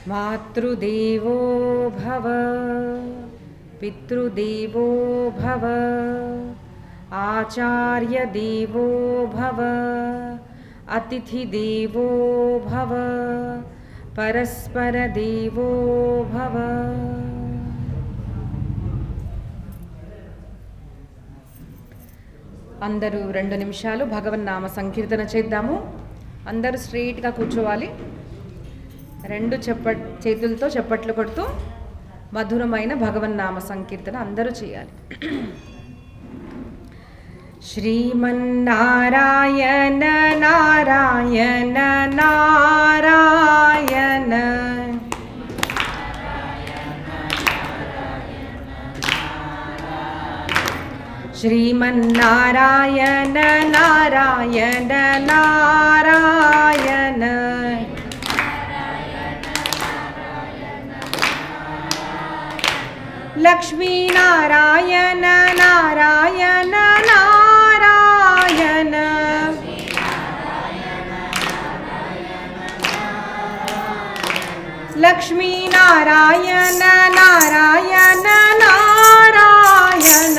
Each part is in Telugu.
मातृदेवो भव पितृदेवो भव आचार्यदेवो भव अतिथिदेवो भव परस्परदेवो भव। అందరూ 2 నిమిషాలు భగవన్నామ సంకీర్తన చేద్దాము. అందరూ స్ట్రైట్ గా కూర్చోవాలి. 2 చేతులతో చప్పట్లు కొడుతూ మధురమైన భగవన్నామ సంకీర్తన అందరూ చేయాలి. శ్రీమన్నారాయణ నారాయణ నారాయణ श्रीमन्नारायण नारायण नारायण लक्ष्मी नारायण नारायण नारायण लक्ष्मी नारायण नारायण नारायण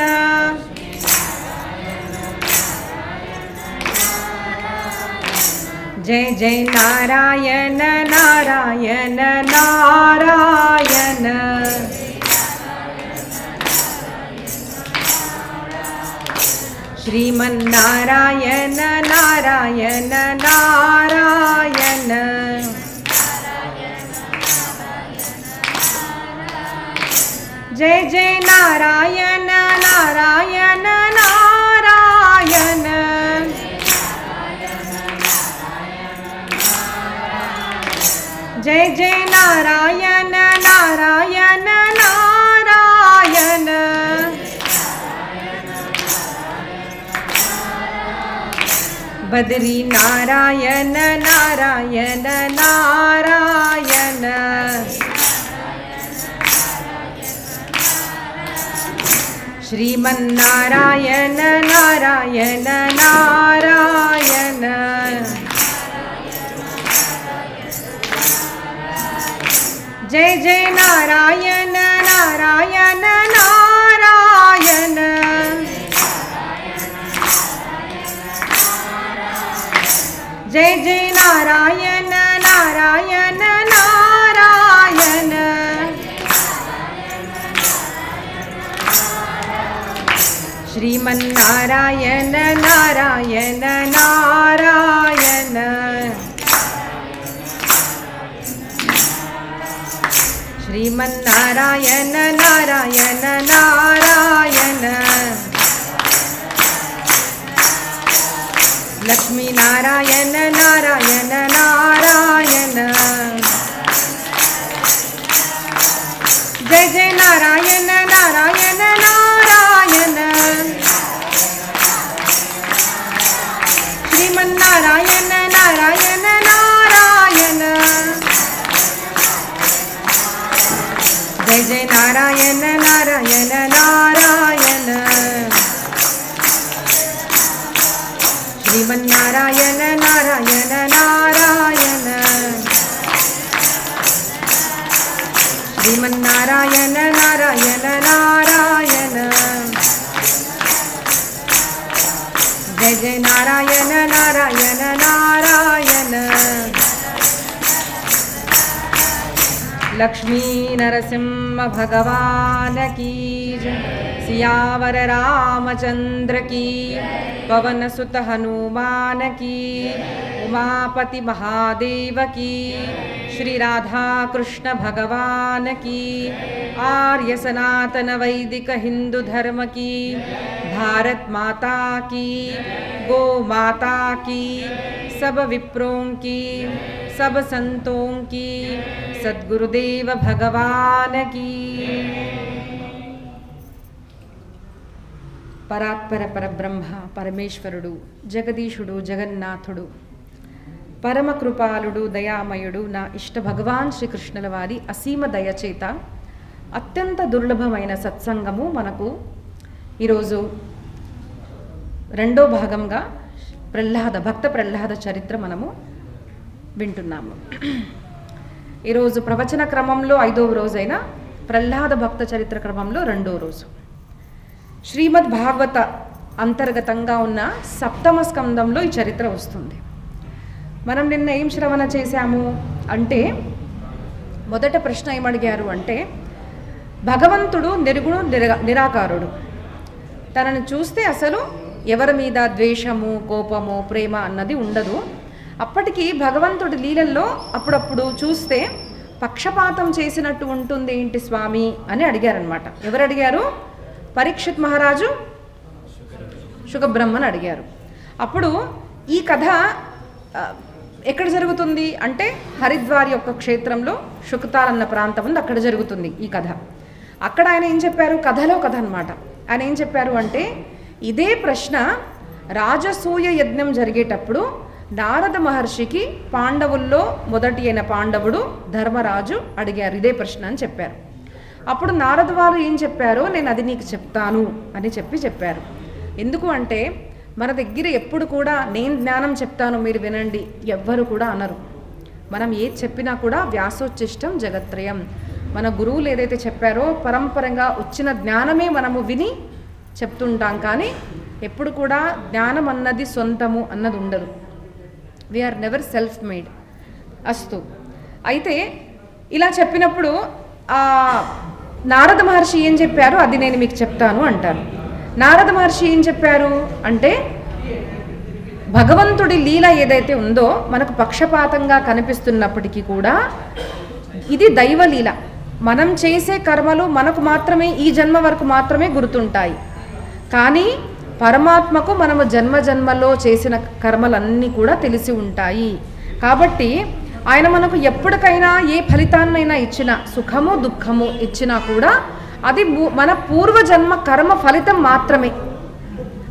जय जय नारायण नारायण नारायण श्रीमन्नारायण नारायण नारायण जय जय नारायण नारायण नारायण जय जय नारायण नारायण नारायण बद्री नारायण नारायण नारायण श्रीमन्नारायण नारायण नारायण जय जय नारायण नारायण नारायण जय जय नारायण नारायण नारायण श्रीमन्नारायण नारायण नारायण श्रीमन्नारायण नारायण नारायण लक्ष्मी नारायण नारायण नारायण जय जय नारायण नारायण नारायण श्रीमन्नारायण नारायण नारायण जय जय नारायण नारायण नारायण श्रीमन्नारायण नारायण नारायण श्रीमन्नारायण नारायण नारायण जय जय नारायण नारायण नारायण लक्ष्मी नरसिंह भगवान की जय। सियावर रामचंद्र की पवन सुत हनुमान की उमापति महादेव की श्री राधा कृष्ण भगवान की आर्य सनातन वैदिक हिंदू धर्म की भारत माता की गो माता की सब विप्रों की सब संतों की सद्गुरुदेव भगवान की। పరాత్పర పరబ్రహ్మ పరమేశ్వరుడు జగదీశుడు జగన్నాథుడు పరమకృపాలుడు దయామయుడు నా ఇష్ట భగవాన్ శ్రీకృష్ణుల వారి అసీమ దయచేత అత్యంత దుర్లభమైన సత్సంగము మనకు ఈరోజు రెండో భాగంగా భక్త ప్రహ్లాద చరిత్ర మనము వింటున్నాము. ఈరోజు ప్రవచన క్రమంలో 5వ రోజైన ప్రహ్లాద భక్త చరిత్ర క్రమంలో 2వ రోజు. శ్రీమద్ భాగవత అంతర్గతంగా ఉన్న 7వ స్కందంలో ఈ చరిత్ర వస్తుంది. మనం నిన్న ఏం శ్రవణ చేశాము అంటే, మొదట ప్రశ్న ఏమడిగారు అంటే, భగవంతుడు నిర్గుణు నిరాకారుడు. తనను చూస్తే అసలు ఎవరి మీద ద్వేషము, కోపము, ప్రేమ అన్నది ఉండదు. అప్పటికి భగవంతుడి లీలల్లో అప్పుడప్పుడు చూస్తే పక్షపాతం చేసినట్టు ఉంటుంది ఏంటి స్వామి అని అడిగారనమాట. ఎవరు అడిగారు? పరీక్షిత్ మహారాజు శుకబ్రహ్మని అడిగారు. అప్పుడు ఈ కథ ఎక్కడ జరుగుతుంది అంటే, హరిద్వార్ యొక్క క్షేత్రంలో శుకతాల్ అన్న ప్రాంతం ఉంది, అక్కడ జరుగుతుంది ఈ కథ. అక్కడ ఆయన ఏం చెప్పారు, కథలో కథ అనమాట. ఆయన ఏం చెప్పారు అంటే, ఇదే ప్రశ్న రాజసూయ యజ్ఞం జరిగేటప్పుడు నారద మహర్షికి పాండవుల్లో మొదటి అయిన పాండవుడు ధర్మరాజు అడిగారు ఇదే ప్రశ్న అని చెప్పారు. అప్పుడు నారద వారు ఏం చెప్పారో నేను అది నీకు చెప్తాను అని చెప్పారు. ఎందుకు అంటే, మన దగ్గర ఎప్పుడు కూడా నేను జ్ఞానం చెప్తాను మీరు వినండి ఎవ్వరు కూడా అనరు. మనం ఏది చెప్పినా కూడా వ్యాసోచ్చిష్టం జగత్రయం, మన గురువులు ఏదైతే చెప్పారో పరంపరంగా వచ్చిన జ్ఞానమే మనము విని చెప్తుంటాం. కానీ ఎప్పుడు కూడా జ్ఞానం అన్నది సొంతము అన్నది ఉండదు. We are never self made. అస్తు. అయితే ఇలా చెప్పినప్పుడు నారద మహర్షి ఏం చెప్పారు అది నేను మీకు చెప్తాను అంటారు. నారద మహర్షి ఏం చెప్పారు అంటే, భగవంతుడి లీల ఏదైతే ఉందో మనకు పక్షపాతంగా కనిపిస్తున్నప్పటికీ కూడా ఇది దైవలీల. మనం చేసే కర్మలు మనకు మాత్రమే ఈ జన్మ వరకు మాత్రమే గుర్తుంటాయి. కానీ పరమాత్మకు మనము జన్మలో చేసిన కర్మలన్నీ కూడా తెలిసి ఉంటాయి. కాబట్టి ఆయన మనకు ఎప్పటికైనా ఏ ఫలితాన్నైనా ఇచ్చినా, సుఖము దుఃఖము ఇచ్చినా కూడా అది మన పూర్వజన్మ కర్మ ఫలితం మాత్రమే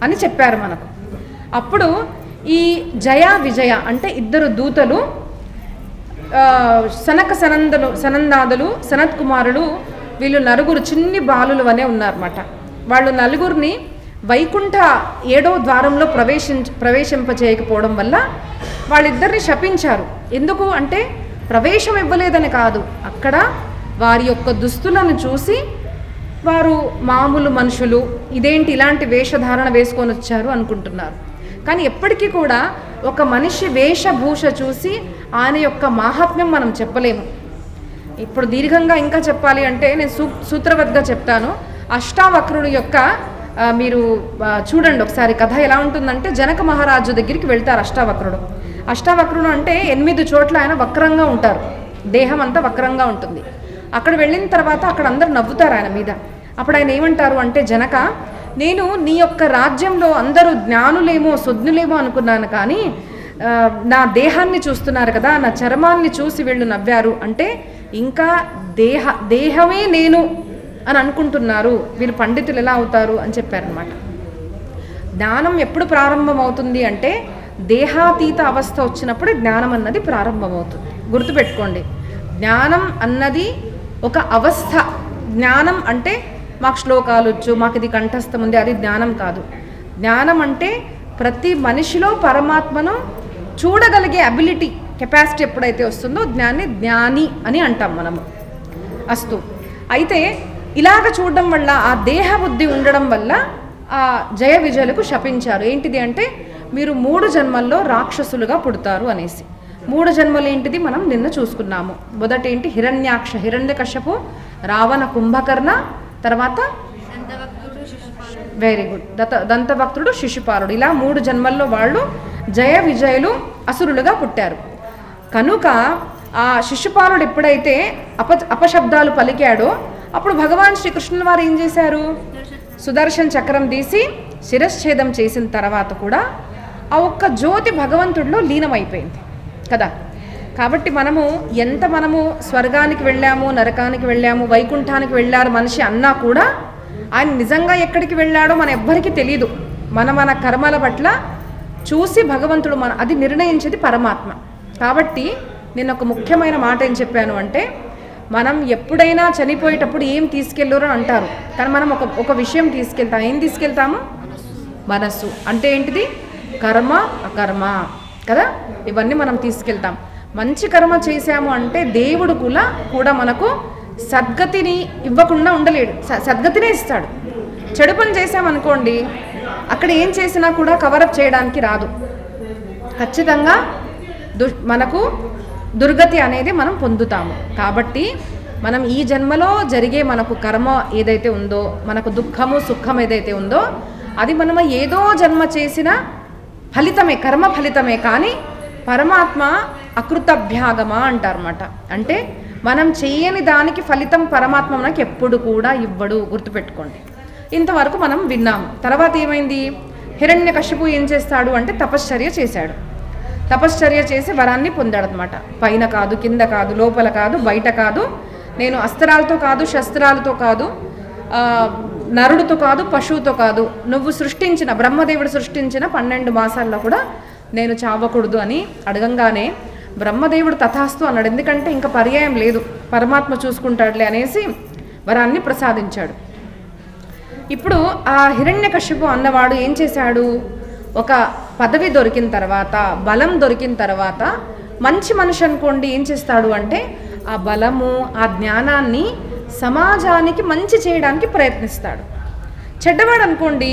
అని చెప్పారు మనకు. అప్పుడు ఈ జయ విజయ అంటే ఇద్దరు దూతలు, సనందాదులు సనత్ కుమారులు, వీళ్ళు నలుగురు చిన్ని బాలులు అనే ఉన్నారన్నమాట. వాళ్ళు నలుగురిని వైకుంఠ 7వ ద్వారంలో ప్రవేశింపచేయకపోవడం వల్ల వాళ్ళిద్దరిని శపించారు. ఎందుకు అంటే, ప్రవేశం ఇవ్వలేదని కాదు, అక్కడ వారి యొక్క దుస్తులను చూసి వారు మామూలు మనుషులు, ఇదేంటి ఇలాంటి వేషధారణ వేసుకొని వచ్చారు అనుకుంటున్నారు. కానీ ఎప్పటికీ కూడా ఒక మనిషి వేషభూష చూసి ఆయన యొక్క మాహాత్మ్యం మనం చెప్పలేము. ఇప్పుడు దీర్ఘంగా ఇంకా చెప్పాలి అంటే నేను సూత్రవద్గా చెప్తాను. అష్టావక్రుడు యొక్క మీరు చూడండి ఒకసారి కథ ఎలా ఉంటుందంటే, జనక మహారాజు దగ్గరికి వెళ్తారు అష్టావక్రుడు. అష్టావక్రుడు అంటే 8 చోట్ల ఆయన వక్రంగా ఉంటారు, దేహం అంతా వక్రంగా ఉంటుంది. అక్కడ వెళ్ళిన తర్వాత అక్కడ అందరు నవ్వుతారు ఆయన మీద. అప్పుడు ఆయన ఏమంటారు అంటే, జనక, నేను నీ యొక్క రాజ్యంలో అందరూ జ్ఞానులేమో సుజ్ఞులేమో అనుకున్నాను, కానీ నా దేహాన్ని చూస్తున్నారు కదా, నా చర్మాన్ని చూసి వీళ్ళు నవ్వారు అంటే ఇంకా దేహమే నేను అని అనుకుంటున్నారు, వీళ్ళు పండితులు ఎలా అవుతారు అని చెప్పారనమాట. జ్ఞానం ఎప్పుడు ప్రారంభం అవుతుంది అంటే, దేహాతీత అవస్థ వచ్చినప్పుడు జ్ఞానం అన్నది ప్రారంభమవుతుంది. గుర్తుపెట్టుకోండి, జ్ఞానం అన్నది ఒక అవస్థ. జ్ఞానం అంటే మాకు శ్లోకాలు వచ్చు, మాకు ఇది కంఠస్థం ఉంది, అది జ్ఞానం కాదు. జ్ఞానం అంటే ప్రతి మనిషిలో పరమాత్మను చూడగలిగే అబిలిటీ, కెపాసిటీ ఎప్పుడైతే వస్తుందో జ్ఞాని అని అంటాం మనము. అస్తు. అయితే ఇలాగ చూడడం వల్ల, ఆ దేహ బుద్ధి ఉండడం వల్ల ఆ జయ విజయులకు శపించారు. ఏంటిది అంటే, మీరు 3 జన్మల్లో రాక్షసులుగా పుడతారు అనేసి. 3 జన్మలు ఏంటిది మనం నిన్న చూసుకున్నాము. మొదటి ఏంటి, హిరణ్యాక్ష, హిరణ్యకశ్యపు, రావణ, కుంభకర్ణ, తర్వాత వెరీ గుడ్ దంతభక్తుడు, శిశుపాలుడు. ఇలా 3 జన్మల్లో వాళ్ళు జయ విజయులు అసురులుగా పుట్టారు. కనుక ఆ శిశుపాలుడు ఎప్పుడైతే అపశబ్దాలు పలికాడో అప్పుడు భగవాన్ శ్రీకృష్ణుల వారు ఏం చేశారు, సుదర్శన్ చక్రం తీసి శిరశ్ఛేదం చేసిన తర్వాత కూడా ఆ ఒక్క జ్యోతి భగవంతుడిలో లీనమైపోయింది కదా. కాబట్టి మనము స్వర్గానికి వెళ్ళాము, నరకానికి వెళ్ళాము, వైకుంఠానికి వెళ్ళారు మనిషి అన్నా కూడా ఆయన నిజంగా ఎక్కడికి వెళ్ళాడో మన ఎవ్వరికీ తెలియదు. మన కర్మల పట్ల చూసి భగవంతుడు అది నిర్ణయించేది పరమాత్మ. కాబట్టి నేను ఒక ముఖ్యమైన మాట ఏం చెప్పాను అంటే, మనం ఎప్పుడైనా చనిపోయేటప్పుడు ఏం తీసుకెళ్ళరు అని అంటారు, కానీ మనం ఒక విషయం తీసుకెళ్తాం. ఏం తీసుకెళ్తాము? మనస్సు. అంటే ఏంటిది? కర్మ అకర్మ కదా, ఇవన్నీ మనం తీసుకెళ్తాం. మంచి కర్మ చేశాము అంటే దేవుడు కూడా మనకు సద్గతిని ఇవ్వకుండా ఉండలేడు, సద్గతినే ఇస్తాడు. చెడు పని చేశామనుకోండి, అక్కడ ఏం చేసినా కూడా కవరప్ చేయడానికి రాదు, ఖచ్చితంగా మనకు దుర్గతి అనేది మనం పొందుతాము. కాబట్టి మనం ఈ జన్మలో జరిగే మనకు కర్మ ఏదైతే ఉందో, మనకు దుఃఖము సుఖం ఏదైతే ఉందో, అది మనం ఏదో జన్మ చేసిన ఫలితమే, కర్మ ఫలితమే. కానీ పరమాత్మ అకృతభ్యాగమ అంటారన్నమాట. అంటే మనం చేయని దానికి ఫలితం పరమాత్మ మనకి ఎప్పుడు కూడా ఇవ్వడు, గుర్తుపెట్టుకోండి. ఇంతవరకు మనం విన్నాము. తర్వాత ఏమైంది? హిరణ్యకశిపు ఏం చేస్తాడు అంటే తపశ్చర్య చేశాడు. తపశ్చర్య చేసి వరాన్ని పొందాడనమాట. పైన కాదు, కింద కాదు, లోపల కాదు, బయట కాదు, నేను అస్త్రాలతో కాదు, శస్త్రాలతో కాదు, నరుడితో కాదు, పశువుతో కాదు, నువ్వు సృష్టించిన బ్రహ్మదేవుడు సృష్టించిన 12 మాసాల్లో కూడా నేను చావకూడదు అని అడగంగానే బ్రహ్మదేవుడు తథాస్తు అన్నాడు. ఎందుకంటే ఇంకా పర్యాయం లేదు, పరమాత్మ చూసుకుంటాడులే అనేసి వరాన్ని ప్రసాదించాడు. ఇప్పుడు ఆ హిరణ్యకశిపు అన్నవాడు ఏం చేశాడు? ఒక పదవి దొరికిన తర్వాత, బలం దొరికిన తర్వాత, మంచి మనిషి అనుకోండి ఏం చేస్తాడు అంటే ఆ బలము, ఆ జ్ఞానాన్ని సమాజానికి మంచి చేయడానికి ప్రయత్నిస్తాడు. చెడ్డవాడు అనుకోండి,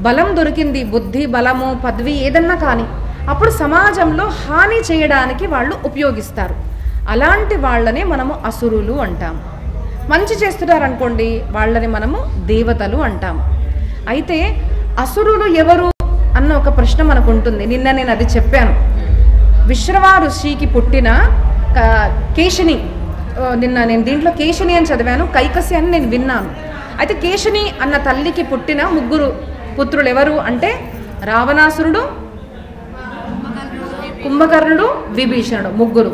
బలం దొరికింది, బుద్ధి, బలము, పదవి ఏదన్నా కానీ, అప్పుడు సమాజంలో హాని చేయడానికి వాళ్ళు ఉపయోగిస్తారు. అలాంటి వాళ్ళనే మనము అసురులు అంటాము. మంచి చేస్తున్నారనుకోండి, వాళ్ళని మనము దేవతలు అంటాము. అయితే అసురులు ఎవరు అన్న ఒక ప్రశ్న మనకు ఉంటుంది. నిన్న నేను అది చెప్పాను. విశ్రవా ఋషికి పుట్టిన కేశిని, నిన్న నేను దీంట్లో కేశిని అని చదివాను, కైకసి అని నేను విన్నాను. అయితే కేశిని అన్న తల్లికి పుట్టిన 3 పుత్రులు ఎవరు అంటే రావణాసురుడు, కుంభకర్ణుడు, విభీషణుడు, 3.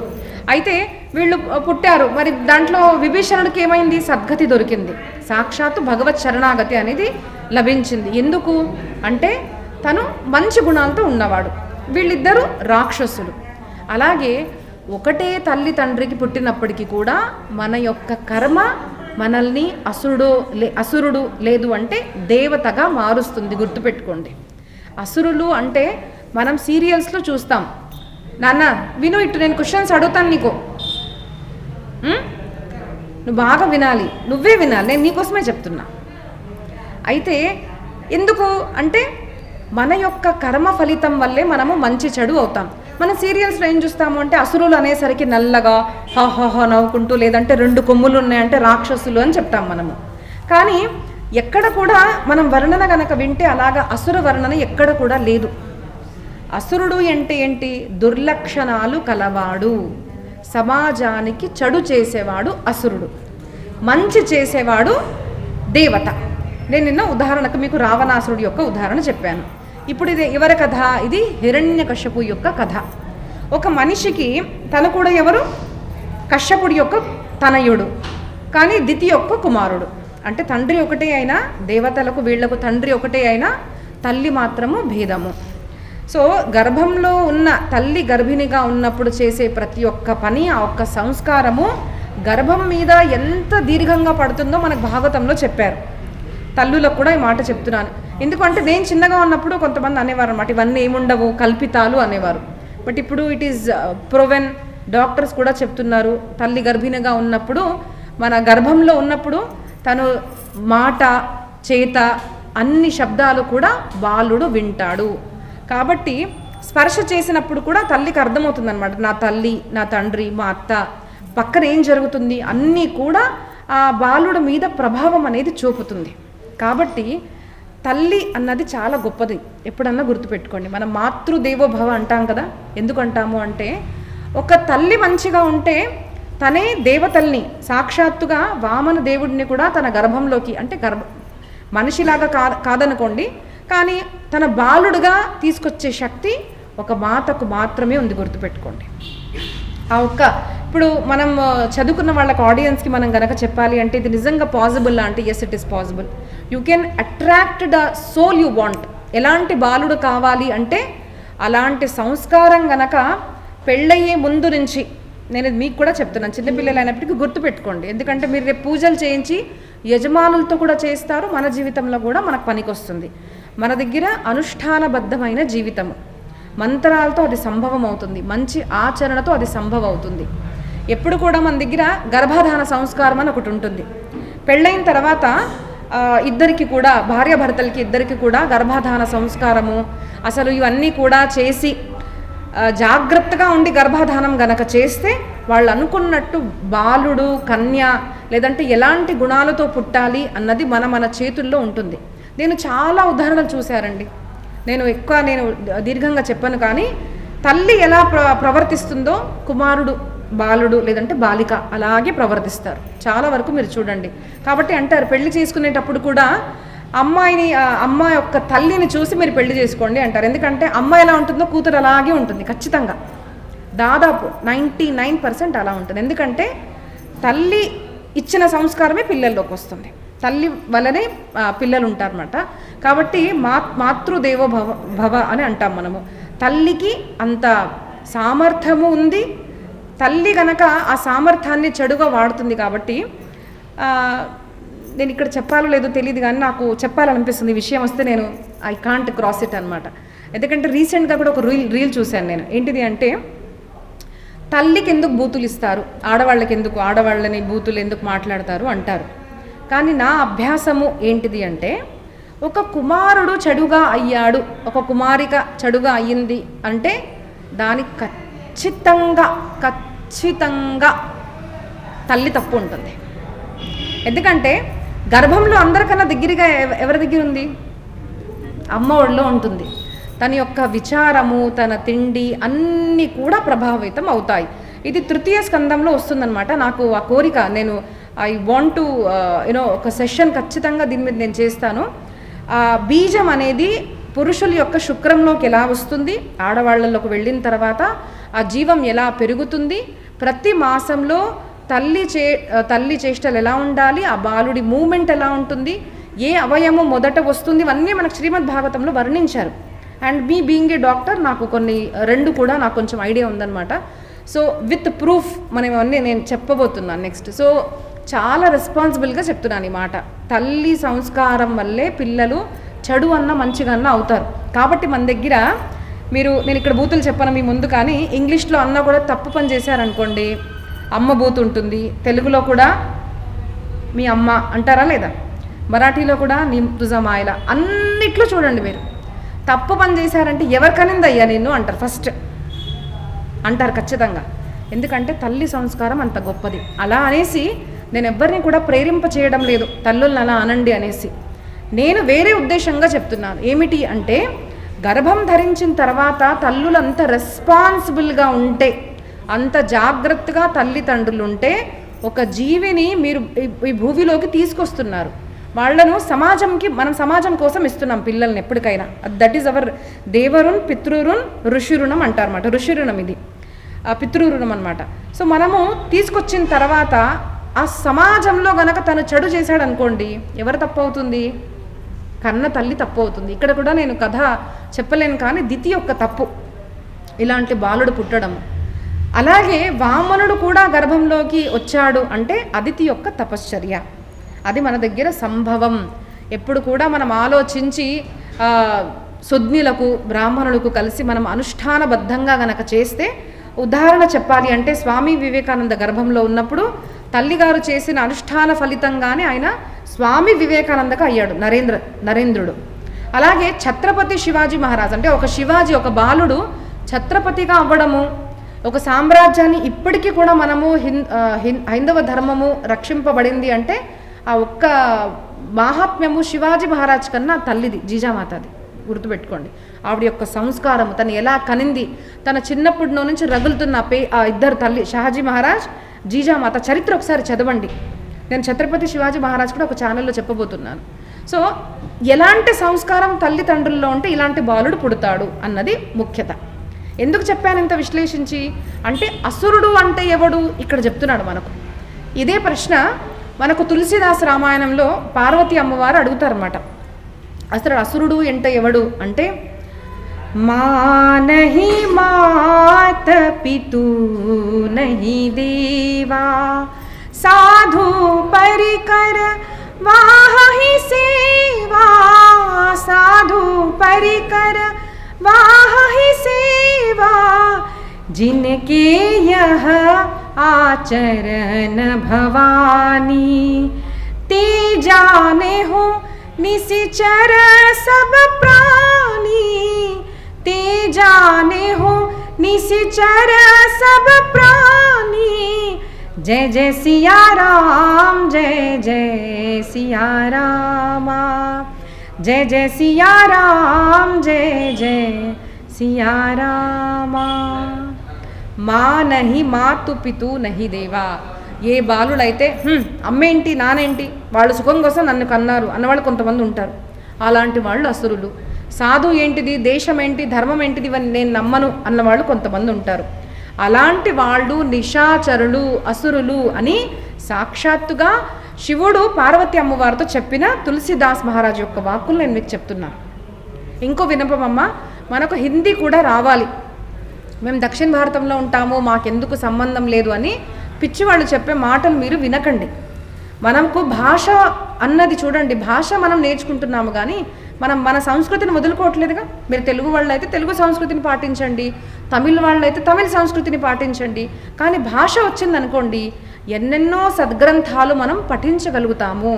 అయితే వీళ్ళు పుట్టారు. మరి దాంట్లో విభీషణుడికి ఏమైంది? సద్గతి దొరికింది, సాక్షాత్తు భగవత్ శరణాగతి అనేది లభించింది. ఎందుకు అంటే తను మంచి గుణాలతో ఉన్నవాడు. వీళ్ళిద్దరూ రాక్షసులు. అలాగే ఒకటే తల్లి తండ్రికి పుట్టినప్పటికీ కూడా మన యొక్క కర్మ మనల్ని అసురుడు లేదు అంటే దేవతగా మారుస్తుంది, గుర్తుపెట్టుకోండి. అసురులు అంటే మనం సీరియల్స్లో చూస్తాం. నాన్న విను, ఇటు నేను క్వశ్చన్స్ అడుగుతాను నీకు, నువ్వు బాగా వినాలి, నువ్వే వినాలి, నేను నీకోసమే చెప్తున్నా. అయితే ఎందుకు అంటే మన యొక్క కర్మ ఫలితం వల్లే మనము మంచి చెడు అవుతాం. మన సీరియల్స్లో ఏం చూస్తాము అంటే అసురులు అనేసరికి నల్లగా హాహా నవ్వుకుంటూ, లేదంటే 2 కొమ్ములు ఉన్నాయంటే రాక్షసులు అని చెప్తాం మనము. కానీ ఎక్కడ కూడా మనం వర్ణన గనక వింటే అలాగా అసుర వర్ణన ఎక్కడ కూడా లేదు. అసురుడు అంటే ఏంటి? దుర్లక్షణాలు కలవాడు, సమాజానికి చెడు చేసేవాడు అసురుడు, మంచి చేసేవాడు దేవత. నేను నిన్న ఉదాహరణకు మీకు రావణాసురుడు యొక్క ఉదాహరణ చెప్పాను. ఇప్పుడు ఇది ఎవరి కథ? ఇది హిరణ్యకశ్యపు యొక్క కథ. ఒక మనిషికి తను కూడా ఎవరు? కశ్యపుడి యొక్క తనయుడు, కానీ దితి యొక్క కుమారుడు. అంటే తండ్రి ఒకటే అయినా, దేవతలకు వీళ్లకు తండ్రి ఒకటే అయినా తల్లి మాత్రము భేదము. సో గర్భంలో ఉన్న తల్లి గర్భిణిగా ఉన్నప్పుడు చేసే ప్రతి ఒక్క పని, ఆ ఒక్క సంస్కారము గర్భం మీద ఎంత దీర్ఘంగా పడుతుందో మనకు భాగవతంలో చెప్పారు. తల్లులకు కూడా ఈ మాట చెప్తున్నాను. ఎందుకంటే నేను చిన్నగా ఉన్నప్పుడు కొంతమంది అనేవారు అన్నమాట, ఇవన్నీ ఏముండవు, కల్పితాలు అనేవారు. బట్ ఇప్పుడు ఇట్ ఈజ్ ప్రూవెన్, డాక్టర్స్ కూడా చెప్తున్నారు. తల్లి గర్భిణిగా ఉన్నప్పుడు, మన గర్భంలో ఉన్నప్పుడు తను మాట, చేత, అన్ని శబ్దాలు కూడా బాలుడు వింటాడు. కాబట్టి స్పర్శ చేసినప్పుడు కూడా తల్లికి అర్థమవుతుంది అనమాట, నా తల్లి, నా తండ్రి, మా అత్త పక్కన ఏం జరుగుతుంది అన్నీ కూడా ఆ బాలుడు మీద ప్రభావం అనేది చూపుతుంది. కాబట్టి తల్లి అన్నది చాలా గొప్పది. ఎప్పుడన్నా గుర్తుపెట్టుకోండి. మనం మాతృదేవోభవ అంటాం కదా. ఎందుకు అంటాము అంటే, ఒక తల్లి మంచిగా ఉంటే తనే దేవతల్ని, సాక్షాత్తుగా వామన దేవుడిని కూడా తన గర్భంలోకి, అంటే మనిషిలాగా కాదనుకోండి, కానీ తన బాలుడుగా తీసుకొచ్చే శక్తి ఒక మాతకు మాత్రమే ఉంది, గుర్తుపెట్టుకోండి. ఆ ఒక్క ఇప్పుడు మనం చదువుకున్న వాళ్ళకి, ఆడియన్స్కి మనం గనక చెప్పాలి అంటే ఇది నిజంగా పాసిబుల్ అంటే, yes it is possible. You can attract the soul you want. ఎలాంటి బాలుడు కావాలి అంటే అలాంటి సంస్కారం గనక పెళ్ళయ్యే ముందు నుంచి, నేను మీకు కూడా చెప్తున్నాను, చిన్నపిల్లలు అయినప్పటికీ గుర్తుపెట్టుకోండి. ఎందుకంటే మీరు రేపు పూజలు చేయించి యజమానులతో కూడా చేస్తారు, మన జీవితంలో కూడా మనకు పనికొస్తుంది. మన దగ్గర అనుష్ఠానబద్ధమైన జీవితము, మంత్రాలతో అది సంభవం అవుతుంది, మంచి ఆచరణతో అది సంభవం అవుతుంది. ఎప్పుడు కూడా మన దగ్గర గర్భధాన సంస్కారం అని ఒకటి ఉంటుంది. పెళ్ళైన తర్వాత ఇద్దరికి కూడా, భార్యాభర్తలకి ఇద్దరికి కూడా గర్భధాన సంస్కారము అసలు ఇవన్నీ కూడా చేసి జాగ్రత్తగా ఉండి గర్భధానం గనక చేస్తే వాళ్ళు అనుకున్నట్టు బాలుడు, కన్య లేదంటే ఎలాంటి గుణాలతో పుట్టాలి అన్నది మన చేతుల్లో ఉంటుంది. నేను చాలా ఉదాహరణలు చూశారండి. నేను దీర్ఘంగా చెప్పను, కానీ తల్లి ఎలా ప్రవర్తిస్తుందో కుమారుడు, బాలుడు లేదంటే బాలిక అలాగే ప్రవర్తిస్తారు చాలా వరకు మీరు చూడండి. కాబట్టి అంటారు పెళ్లి చేసుకునేటప్పుడు కూడా అమ్మాయి యొక్క తల్లిని చూసి మీరు పెళ్లి చేసుకోండి అంటారు. ఎందుకంటే అమ్మాయి ఎలా ఉంటుందో కూతురు అలాగే ఉంటుంది ఖచ్చితంగా, దాదాపు 99% అలా ఉంటుంది. ఎందుకంటే తల్లి ఇచ్చిన సంస్కారమే పిల్లల్లోకి వస్తుంది, తల్లి వల్లనే పిల్లలు ఉంటారన్నమాట. కాబట్టి మాతృదేవో భవ అని అంటాం మనము. తల్లికి అంత సామర్థ్యము ఉంది, తల్లి గనక ఆ సామర్థ్యాన్ని చెడుగా వాడుతుంది. కాబట్టి నేను ఇక్కడ చెప్పాలో లేదో తెలియదు, కానీ నాకు చెప్పాలనిపిస్తుంది ఈ విషయం వస్తే నేను ఐ కాంట్ క్రాస్ ఇట్ అనమాట. ఎందుకంటే రీసెంట్గా కూడా ఒక రీల్ చూశాను నేను. ఏంటిది అంటే, తల్లికి ఎందుకు బూతులు ఇస్తారు, ఆడవాళ్ళని బూతులు ఎందుకు మాట్లాడతారు అంటారు. కానీ నా అభ్యాసము ఏంటిది అంటే, ఒక కుమారుడు చెడుగా అయ్యాడు, ఒక కుమారిక చెడుగా అయ్యింది అంటే దానికి ఖచ్చితంగా తల్లి తప్పు ఉంటుంది. ఎందుకంటే గర్భంలో అందరికన్నా దగ్గరగా ఎవరి దగ్గర ఉంది? అమ్మ ఒడిలో ఉంటుంది. తన యొక్క విచారము, తన తిండి అన్నీ కూడా ప్రభావితం అవుతాయి. ఇది తృతీయ స్కందంలో వస్తుందన్నమాట. నాకు ఆ కోరిక, నేను ఐ వాంట్ టు ఒక సెషన్ ఖచ్చితంగా దీని మీద నేను చేస్తాను. బీజం అనేది పురుషుల యొక్క శుక్రంలోకి ఎలా వస్తుంది, ఆడవాళ్లలోకి వెళ్ళిన తర్వాత ఆ జీవం ఎలా పెరుగుతుంది, ప్రతి మాసంలో తల్లి చేష్టలు ఎలా ఉండాలి, ఆ బాలుడి మూమెంట్ ఎలా ఉంటుంది, ఏ అవయము మొదట వస్తుంది, ఇవన్నీ మనకు శ్రీమద్ భాగవతంలో వర్ణించారు. అండ్ బీయింగ్ ఏ డాక్టర్ నాకు రెండు కూడా నాకు కొంచెం ఐడియా ఉందన్నమాట. సో విత్ ప్రూఫ్ మనం ఇవన్నీ నేను చెప్పబోతున్నాను నెక్స్ట్. సో చాలా రెస్పాన్సిబుల్గా చెప్తున్నాను ఈ మాట. తల్లి సంస్కారం వల్లే పిల్లలు చెడు అన్న మంచిగా అన్న అవుతారు. కాబట్టి మన దగ్గర నేను ఇక్కడ బూతులు చెప్పను మీ ముందు, కానీ ఇంగ్లీష్లో అన్న కూడా తప్పు పని చేశారనుకోండి అమ్మ బూతు ఉంటుంది, తెలుగులో కూడా మీ అమ్మ అంటారా లేదా, మరాఠీలో కూడా నీ తుజమాయిల, అన్నిట్లో చూడండి మీరు తప్పు పని చేశారంటే ఎవరికనిందయ్యా నిన్ను అంటారు, ఫస్ట్ అంటారు ఖచ్చితంగా. ఎందుకంటే తల్లి సంస్కారం అంత గొప్పది. అలా అనేసి నేను ఎవరిని కూడా ప్రేరింప చేయడం లేదు తల్లులను అలా అనండి అనేసి. నేను వేరే ఉద్దేశంగా చెప్తున్నాను. ఏమిటి అంటే, గర్భం ధరించిన తర్వాత తల్లులు అంత రెస్పాన్సిబుల్గా ఉంటే, అంత జాగ్రత్తగా తల్లిదండ్రులు ఉంటే ఒక జీవిని మీరు ఈ భూమిలోకి తీసుకొస్తున్నారు. వాళ్ళను మనం సమాజం కోసం ఇస్తున్నాం పిల్లల్ని ఎప్పటికైనా. దట్ ఈజ్ అవర్ దేవరుణ్ పితృరుణ్ ఋషిరుణం అంటారన్నమాట. ఋషిరుణం ఇది పితృరుణం అనమాట. సో మనము తీసుకొచ్చిన తర్వాత ఆ సమాజంలో గనక తను చెడు చేశాడు అనుకోండి, ఎవరు తప్పు అవుతుంది? కన్న తల్లి తప్పు అవుతుంది. ఇక్కడ కూడా నేను కథ చెప్పలేను, కానీ దితి యొక్క తప్పు ఇలాంటి బాలుడు పుట్టడం. అలాగే వామనుడు కూడా గర్భంలోకి వచ్చాడు అంటే అదితి యొక్క తపశ్చర్య, అది మన దగ్గర సంభవం. ఎప్పుడు కూడా మనం ఆలోచించి సుజ్ఞులకు బ్రాహ్మణులకు కలిసి మనం అనుష్ఠానబద్ధంగా గనక చేస్తే, ఉదాహరణ చెప్పాలి అంటే స్వామి వివేకానంద గర్భంలో ఉన్నప్పుడు తల్లిగారు చేసిన అనుష్ఠాన ఫలితంగానే ఆయన స్వామి వివేకానందగా అయ్యాడు నరేంద్రుడు. అలాగే ఛత్రపతి శివాజీ మహారాజ్ అంటే ఒక బాలుడు ఛత్రపతిగా అవ్వడము, ఒక సామ్రాజ్యాన్ని ఇప్పటికీ కూడా మనము హైందవ ధర్మము రక్షింపబడింది అంటే ఆ ఒక్క మాహాత్మ్యము శివాజీ మహారాజ్ కన్నా తల్లిది, జీజామాతది. గుర్తుపెట్టుకోండి. ఆవిడ యొక్క సంస్కారము, తను ఎలా కనింది, తన చిన్నప్పటి నుంచి రగులుతున్న ఆ ఇద్దరు తల్లి షాజీ మహారాజ్, జీజామాత చరిత్ర ఒకసారి చదవండి. నేను ఛత్రపతి శివాజీ మహారాజ్ కూడా ఒక ఛానల్లో చెప్పబోతున్నాను. సో ఎలాంటి సంస్కారం తల్లిదండ్రుల్లో ఉంటే ఇలాంటి బాలుడు పుడతాడు అన్నది ముఖ్యత. ఎందుకు చెప్పాను ఇంత విశ్లేషించి అంటే, అసురుడు అంటే ఎవడు ఇక్కడ చెప్తున్నాడు మనకు. ఇదే ప్రశ్న మనకు తులసిదాస్ రామాయణంలో పార్వతీ అమ్మవారు అడుగుతారన్నమాట. అసలు అసురుడు అంటే ఎవడు అంటే, మానహి మాత పితూ నహి దేవా సాధు పరికర వాహి సేవా సాధు పరికర वाह ही सेवा जिनके यह आचरण भवानी। ते जाने हो निशिचर सब प्राणी, ते जाने हो निशिचर सब प्राणी। जय जय सिया राम, जय जय सिया रामा, जय जय सिया राम, जय जय सिया रामा। माँ नहीं मातु पितु नहीं देवा। ఏ బాలులైతే అమ్మేంటి నానేంటి వాళ్ళు సుఖం కోసం నన్ను కన్నారు అన్నవాళ్ళు కొంతమంది ఉంటారు. అలాంటి వాళ్ళు అసురులు. సాధు ఏంటిది, దేశం ఏంటి, ధర్మం ఏంటిది ఇవన్నీ నేను నమ్మను అన్నవాళ్ళు కొంతమంది ఉంటారు. అలాంటి వాళ్ళు నిశాచరులు, అసురులు అని సాక్షాత్తుగా శివుడు పార్వతి అమ్మవారితో చెప్పిన తులసిదాస్ మహారాజ్ యొక్క వాక్కులు నేను మీకు చెప్తున్నాను. ఇంకో వినపమమ్మ, మనకు హిందీ కూడా రావాలి, మేము దక్షిణ భారతంలో ఉంటాము మాకెందుకు సంబంధం లేదు అని పిచ్చివాళ్ళు చెప్పే మాటలు మీరు వినకండి. మనకు భాష అన్నది చూడండి, భాష మనం నేర్చుకుంటున్నాము కానీ మనం మన సంస్కృతిని వదులుకోవట్లేదుగా. మీరు తెలుగు వాళ్ళు అయితే తెలుగు సంస్కృతిని పాటించండి, తమిళ వాళ్ళు అయితే తమిళ సంస్కృతిని పాటించండి. కానీ భాష వచ్చిందనుకోండి ఎన్నెన్నో సద్గ్రంథాలు మనం పఠించగలుగుతాము,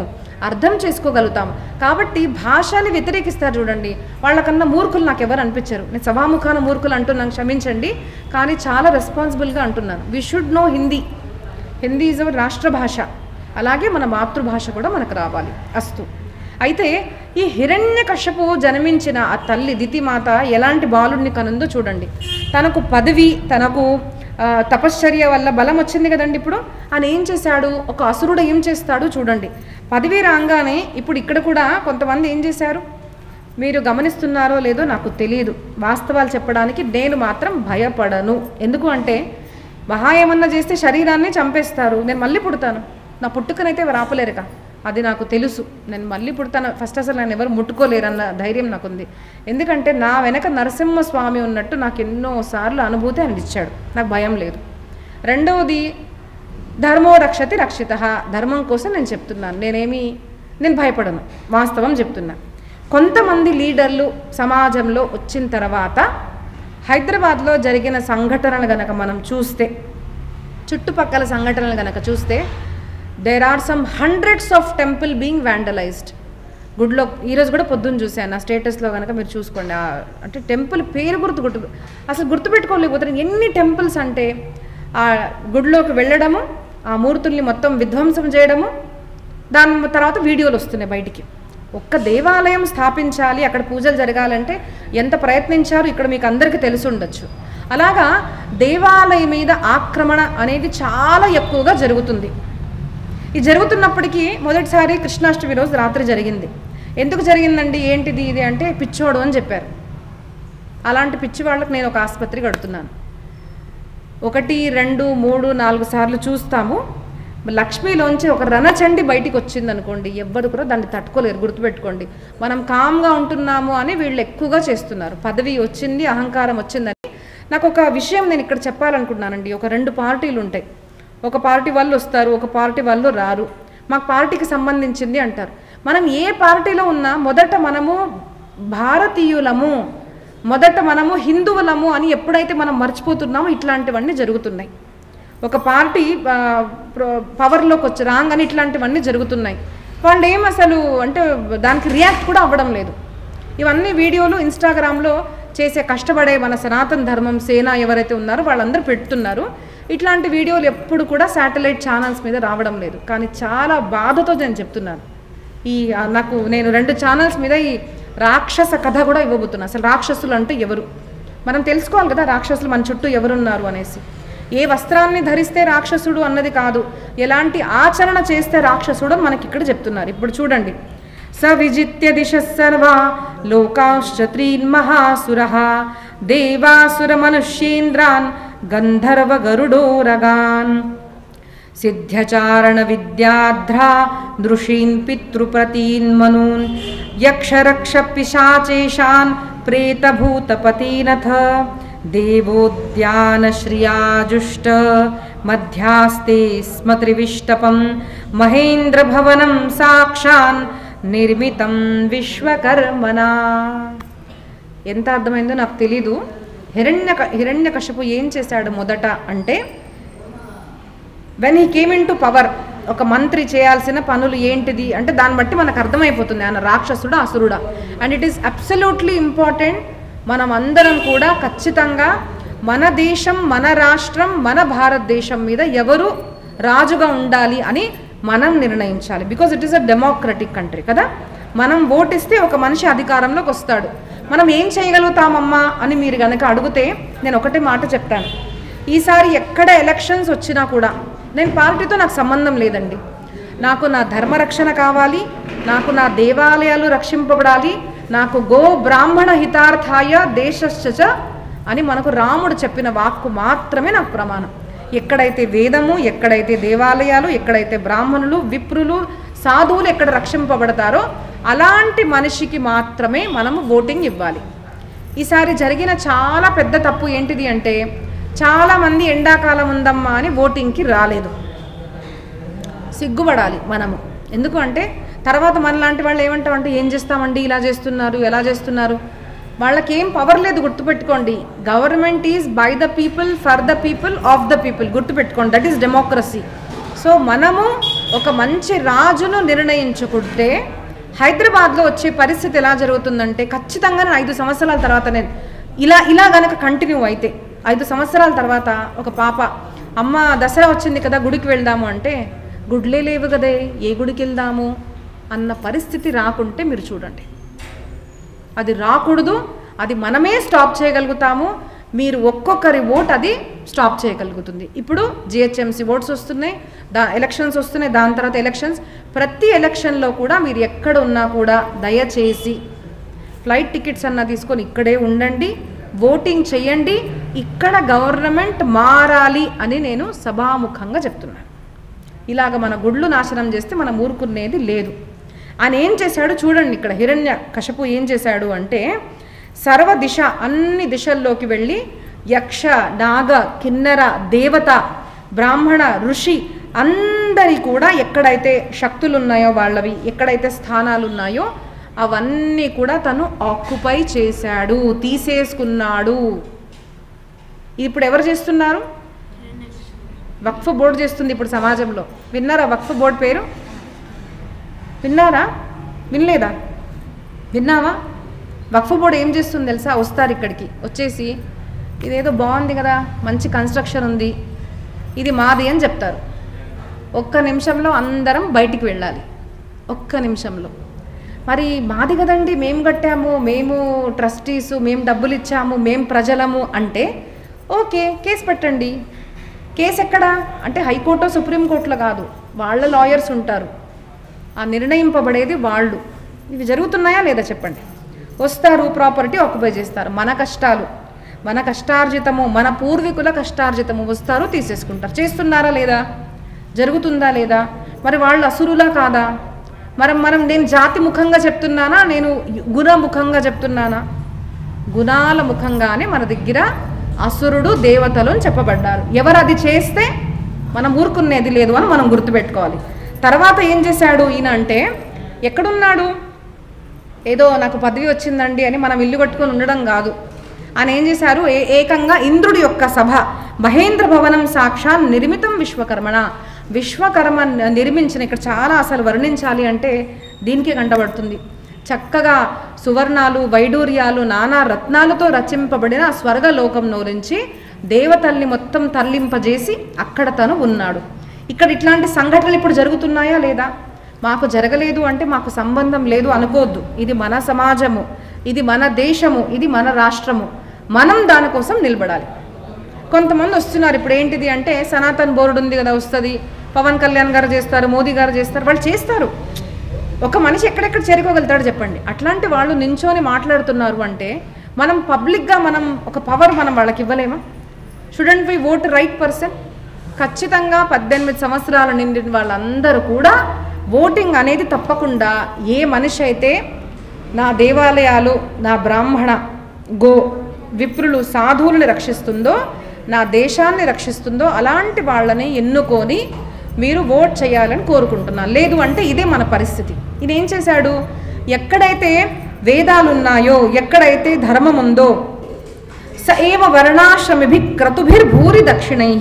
అర్థం చేసుకోగలుగుతాము. కాబట్టి భాషని వ్యతిరేకిస్తారు చూడండి, వాళ్ళకన్నా మూర్ఖులు నాకు ఎవరు అనిపించరు. నేను సభాముఖాన మూర్ఖులు అంటున్నాను, క్షమించండి, కానీ చాలా రెస్పాన్సిబుల్గా అంటున్నాను. We should know Hindi. Hindi is our రాష్ట్ర భాష. అలాగే మన మాతృభాష కూడా మనకు రావాలి. అస్తు. అయితే ఈ హిరణ్యకశ్యపు జన్మించిన ఆ తల్లి దితిమాత ఎలాంటి బాలుడిని కనుందో చూడండి. తనకు పదవి, తనకు తపశ్చర్య వల్ల బలం వచ్చింది కదండి. ఇప్పుడు ఆయన ఏం చేశాడు, ఒక అసురుడు ఏం చేస్తాడు చూడండి. పదవి రాగానే ఇప్పుడు ఇక్కడ కూడా కొంతమంది ఏం చేశారు, మీరు గమనిస్తున్నారో లేదో నాకు తెలియదు, వాస్తవాలు చెప్పడానికి నేను మాత్రం భయపడను. ఎందుకు అంటే మహా ఏమన్నా చేస్తే శరీరాన్ని చంపేస్తారు, నేను మళ్ళీ పుడతాను, నా పుట్టుకనైతే ఎవరు ఆపలేరుగా, అది నాకు తెలుసు, నేను మళ్ళీ పుడతాను, ఫస్ట్ అసలు నన్ను ఎవరు ముట్టుకోలేరన్న ధైర్యం నాకుంది. ఎందుకంటే నా వెనక నరసింహస్వామి ఉన్నట్టు నాకు ఎన్నోసార్లు అనుభూతి అనిపించాడు, నాకు భయం లేదు. రెండవది ధర్మో రక్షతి రక్షిత, ధర్మం కోసం నేను చెప్తున్నాను, నేను భయపడను, వాస్తవం చెప్తున్నాను. కొంతమంది లీడర్లు సమాజంలో వచ్చిన తర్వాత హైదరాబాద్లో జరిగిన సంఘటనలు గనక మనం చూస్తే, చుట్టుపక్కల సంఘటనలు గనక చూస్తే, there are some hundreds of temple being vandalised. గుడిలో ఈరోజు కూడా పొద్దున్న చూశాను, నా స్టేటస్లో కనుక మీరు చూసుకోండి. అంటే టెంపుల్ పేరు అసలు గుర్తుపెట్టుకోలేకపోతే ఎన్ని టెంపుల్స్ అంటే, ఆ గుడిలోకి వెళ్ళడము, ఆ మూర్తుల్ని మొత్తం విధ్వంసం చేయడము, దాని తర్వాత వీడియోలు వస్తున్నాయి బయటికి. ఒక్క దేవాలయం స్థాపించాలి, అక్కడ పూజలు జరగాలంటే ఎంత ప్రయత్నించారు ఇక్కడ మీకు అందరికీ తెలిసి ఉండొచ్చు. అలాగా దేవాలయం మీద ఆక్రమణ అనేది చాలా ఎక్కువగా జరుగుతుంది. ఇది జరుగుతున్నప్పటికీ మొదటిసారి కృష్ణాష్టమి రోజు రాత్రి జరిగింది. ఎందుకు జరిగిందండి, ఏంటిది ఇది అంటే పిచ్చోడు అని చెప్పారు. అలాంటి పిచ్చి వాళ్ళకి నేను ఒక ఆసుపత్రి కడుతున్నాను. 1, 2, 3, 4 సార్లు చూస్తాము. లక్ష్మీలోంచి ఒక రణచండి బయటికి వచ్చింది అనుకోండి, ఎవ్వరు కూడా దాన్ని తట్టుకోలేరు. గుర్తుపెట్టుకోండి, మనం కామ్గా ఉంటున్నాము అని వీళ్ళు ఎక్కువగా చేస్తున్నారు. పదవి వచ్చింది, అహంకారం వచ్చిందని. నాకు ఒక విషయం నేను ఇక్కడ చెప్పాలనుకుంటున్నానండి. ఒక 2 పార్టీలు ఉంటాయి, ఒక పార్టీ వాళ్ళు వస్తారు, ఒక పార్టీ వాళ్ళు రారు. మాకు పార్టీకి సంబంధించింది అంటారు. మనం ఏ పార్టీలో ఉన్నా మొదట మనము భారతీయులము, మొదట మనము హిందువులము అని ఎప్పుడైతే మనం మర్చిపోతున్నామో ఇట్లాంటివన్నీ జరుగుతున్నాయి. ఒక పార్టీ పవర్లోకి వచ్చి రాగానే ఇట్లాంటివన్నీ జరుగుతున్నాయి. వాళ్ళు ఏం అసలు అంటే దానికి రియాక్ట్ కూడా అవ్వడం లేదు. ఇవన్నీ వీడియోలు ఇన్స్టాగ్రామ్లో చేసే కష్టపడే మన సనాతన ధర్మం సేన ఎవరైతే ఉన్నారో వాళ్ళందరూ పెడుతున్నారు. ఇట్లాంటి వీడియోలు ఎప్పుడు కూడా శాటిలైట్ ఛానల్స్ మీద రావడం లేదు. కానీ చాలా బాధతో నేను చెప్తున్నాను, నేను 2 ఛానల్స్ మీద ఈ రాక్షస కథ కూడా ఇవ్వబోతున్నాను. అసలు రాక్షసులు అంటే ఎవరు మనం తెలుసుకోవాలి కదా, రాక్షసులు మన చుట్టూ ఎవరున్నారు అనేసి. ఏ వస్త్రాన్ని ధరిస్తే రాక్షసుడు అన్నది కాదు, ఎలాంటి ఆచరణ చేస్తే రాక్షసుడు అని మనకి ఇక్కడ చెప్తున్నారు. ఇప్పుడు చూడండి. స విజిత్య దిశ సర్వా లోకాశ్చ త్రీన్మహాసురః దేవాసుర మనుష్యేంద్రాన్ గంధర్వ గరుడోరగాన్ సిద్ధ్యచారణ విద్యాధ్రా దృశీన్ పితృప్రతీన్ మనూన్ యక్షరక్ష పిశాచేషాన్ ప్రేతభూతపతీనథ దేవోద్యాన శ్రియాజుష్ట మధ్యాస్తే స్మ త్రివిష్టపం మహేంద్ర భవనం సాక్షాన్ నిర్మితం విశ్వకర్మనా. ఎంత అర్థమైందో నాకు తెలీదు. హిరణ్యకశిపు ఏం చేశాడు మొదట అంటే, when he came in to power, ఒక మంత్రి చేయాల్సిన పనులు ఏంటిది అంటే దాన్ని బట్టి మనకు అర్థమైపోతుంది ఆయన రాక్షసుడా అసురుడా. And it is absolutely important. మనం అందరం కూడా ఖచ్చితంగా మన దేశం, మన రాష్ట్రం, మన భారతదేశం మీద ఎవరు రాజుగా ఉండాలి అని మనం నిర్ణయించాలి. Because it is a democratic country కదా. మనం ఓటిస్తే ఒక మనిషి అధికారంలోకి వస్తాడు. మనం ఏం చేయగలుగుతామమ్మా అని మీరు కనుక అడిగితే నేను ఒకటే మాట చెప్తాను. ఈసారి ఎక్కడ ఎలక్షన్స్ వచ్చినా కూడా నేను పార్టీతో నాకు సంబంధం లేదండి. నాకు నా ధర్మరక్షణ కావాలి, నాకు నా దేవాలయాలు రక్షింపబడాలి, నాకు గో బ్రాహ్మణ హితార్థాయ దేశశ్చ అని మనకు రాముడు చెప్పిన వాక్కు మాత్రమే నాకు ప్రమాణం. ఎక్కడైతే వేదము, ఎక్కడైతే దేవాలయాలు, ఎక్కడైతే బ్రాహ్మణులు, విప్రులు, సాధువులు ఎక్కడ రక్షింపబడతారో అలాంటి మనిషికి మాత్రమే మనము ఓటింగ్ ఇవ్వాలి. ఈసారి జరిగిన చాలా పెద్ద తప్పు ఏంటిది అంటే, చాలామంది ఎండాకాలం ఉందమ్మా అని ఓటింగ్కి రాలేదు. సిగ్గుపడాలి మనము. ఎందుకు అంటే తర్వాత మనలాంటి వాళ్ళు ఏమంటామంటే, ఏం చేస్తామండి, ఇలా చేస్తున్నారు, ఎలా చేస్తున్నారు. వాళ్ళకేం పవర్ లేదు, గుర్తుపెట్టుకోండి. Government is by the people, for the people, of the people, గుర్తుపెట్టుకోండి. That is democracy. సో మనము ఒక మంచి రాజును నిర్ణయించుకుంటే హైదరాబాద్లో వచ్చే పరిస్థితి ఎలా జరుగుతుందంటే, ఖచ్చితంగా 5 సంవత్సరాల తర్వాత నేను ఇలా గనక కంటిన్యూ అయితే 5 సంవత్సరాల తర్వాత ఒక పాప, అమ్మ దసరా వచ్చింది కదా గుడికి వెళ్దాము అంటే, గుడ్లే లేవు కదే, ఏ గుడికి వెళ్దాము అన్న పరిస్థితి రాకుంటే మీరు చూడండి. అది రాకూడదు. అది మనమే స్టాప్ చేయగలుగుతాము. మీరు ఒక్కొక్కరి ఓట్ అది స్టాప్ చేయగలుగుతుంది. ఇప్పుడు జిహెచ్ఎంసీ ఓట్స్ వస్తున్నాయి, ఎలక్షన్స్ వస్తున్నాయి, దాని తర్వాత ఎలక్షన్స్. ప్రతి ఎలక్షన్లో కూడా మీరు ఎక్కడ ఉన్నా కూడా దయచేసి ఫ్లైట్ టికెట్స్ అన్న తీసుకొని ఇక్కడే ఉండండి, ఓటింగ్ చేయండి. ఇక్కడ గవర్నమెంట్ మారాలి అని నేను సభాముఖంగా చెప్తున్నాను. ఇలాగ మన గుళ్ళు నాశనం చేస్తే మనం ఊరుకునేది లేదు. ఆయన ఏం చేశాడు చూడండి. ఇక్కడ హిరణ్యకశిపు ఏం చేశాడు అంటే, సర్వ దిశ, అన్ని దిశల్లోకి వెళ్ళి యక్ష, నాగ, కిన్నెర, దేవత, బ్రాహ్మణ, ఋషి అందరి కూడా ఎక్కడైతే శక్తులు ఉన్నాయో వాళ్ళవి, ఎక్కడైతే స్థానాలు ఉన్నాయో అవన్నీ కూడా తను ఆక్యుపై చేశాడు, తీసేసుకున్నాడు. ఇప్పుడు ఎవరు చేస్తున్నారు? వక్ఫ్ బోర్డు చేస్తుంది ఇప్పుడు సమాజంలో. విన్నారా వక్ఫ్ బోర్డు పేరు? విన్నారా? వినలేదా? విన్నావా? వక్ఫ్ బోర్డు ఏం చేస్తుంది తెలుసా? వస్తారు ఇక్కడికి, వచ్చేసి ఇదేదో బాగుంది కదా, మంచి కన్స్ట్రక్షన్ ఉంది, ఇది మాది అని చెప్తారు. ఒక్క నిమిషంలో అందరం బయటికి వెళ్ళాలి. ఒక్క నిమిషంలో. మరి మాది కదండి, మేము కట్టాము, మేము ట్రస్టీసు, మేము డబ్బులు ఇచ్చాము, మేము ప్రజలము అంటే ఓకే, కేసు పెట్టండి. కేసు ఎక్కడా అంటే హైకోర్టు, సుప్రీంకోర్టులో కాదు, వాళ్ళ లాయర్స్ ఉంటారు, ఆ నిర్ణయింపబడేది వాళ్ళు. ఇవి జరుగుతున్నాయా లేదా చెప్పండి. వస్తారు, ప్రాపర్టీ ఆక్యుపై చేస్తారు. మన కష్టాలు, మన కష్టార్జితము, మన పూర్వీకుల కష్టార్జితము వస్తారు, తీసేసుకుంటారు. చేస్తున్నారా లేదా? జరుగుతుందా లేదా? మరి వాళ్ళు అసురులా కాదా? మనం నేను జాతి ముఖంగా చెప్తున్నానా, నేను గుణముఖంగా చెప్తున్నానా? గుణాల ముఖంగానే మన దగ్గర అసురుడు, దేవతలు అని చెప్పబడ్డారు. ఎవరు అది చేస్తే మనం ఊరుకునేది లేదు అని మనం గుర్తుపెట్టుకోవాలి. తర్వాత ఏం చేశాడు ఈయన అంటే, ఎక్కడున్నాడు? ఏదో నాకు పదవి వచ్చిందండి అని మనం ఇల్లు కట్టుకొని ఉండడం కాదు. ఆయన ఏం చేశారు, ఏకంగా ఇంద్రుడి యొక్క సభ, మహేంద్ర భవనం సాక్షాత్ నిర్మితం విశ్వకర్మణ, విశ్వకర్మ నిర్మించిన, ఇక్కడ చాలా అసలు వర్ణించాలి అంటే దీనికే కంటబడుతుంది. చక్కగా సువర్ణాలు, వైడూర్యాలు, నానా రత్నాలతో రచింపబడిన స్వర్గలోకంలో నుంచి దేవతల్ని మొత్తం తరలింపజేసి అక్కడ తను ఉన్నాడు. ఇక్కడ ఇట్లాంటి సంఘటనలు ఇప్పుడు జరుగుతున్నాయా లేదా? మాకు జరగలేదు అంటే మాకు సంబంధం లేదు అనుకోవద్దు. ఇది మన సమాజము, ఇది మన దేశము, ఇది మన రాష్ట్రము. మనం దానికోసం నిలబడాలి. కొంతమంది వస్తున్నారు ఇప్పుడు ఏంటిది అంటే, సనాతన్ బోర్డు ఉంది కదా, వస్తుంది, పవన్ కళ్యాణ్ గారు చేస్తారు, మోదీ గారు చేస్తారు, వాళ్ళు చేస్తారు. ఒక మనిషి ఎక్కడెక్కడ చేరుకోగలుగుతాడు చెప్పండి. అట్లాంటి వాళ్ళు నించోని మాట్లాడుతున్నారు అంటే మనం పబ్లిక్గా మనం ఒక పవర్ మనం వాళ్ళకి ఇవ్వలేమా? Student we vote right person? ఖచ్చితంగా 18 సంవత్సరాల నిండిన వాళ్ళందరూ కూడా ఓటింగ్ అనేది తప్పకుండా, ఏ మనిషి అయితే నా దేవాలయాలు, నా బ్రాహ్మణ, గో, విప్రులు, సాధువులను రక్షిస్తుందో, నా దేశాన్ని రక్షిస్తుందో అలాంటి వాళ్ళని ఎన్నుకొని మీరు ఓట్ చేయాలని కోరుకుంటున్నాను. లేదు అంటే ఇదే మన పరిస్థితి. ఈయన ఏం చేశాడు, ఎక్కడైతే వేదాలున్నాయో, ఎక్కడైతే ధర్మం ఉందో, స ఏవ వర్ణాశ్రమిభి క్రతుభిర్భూరి దక్షిణై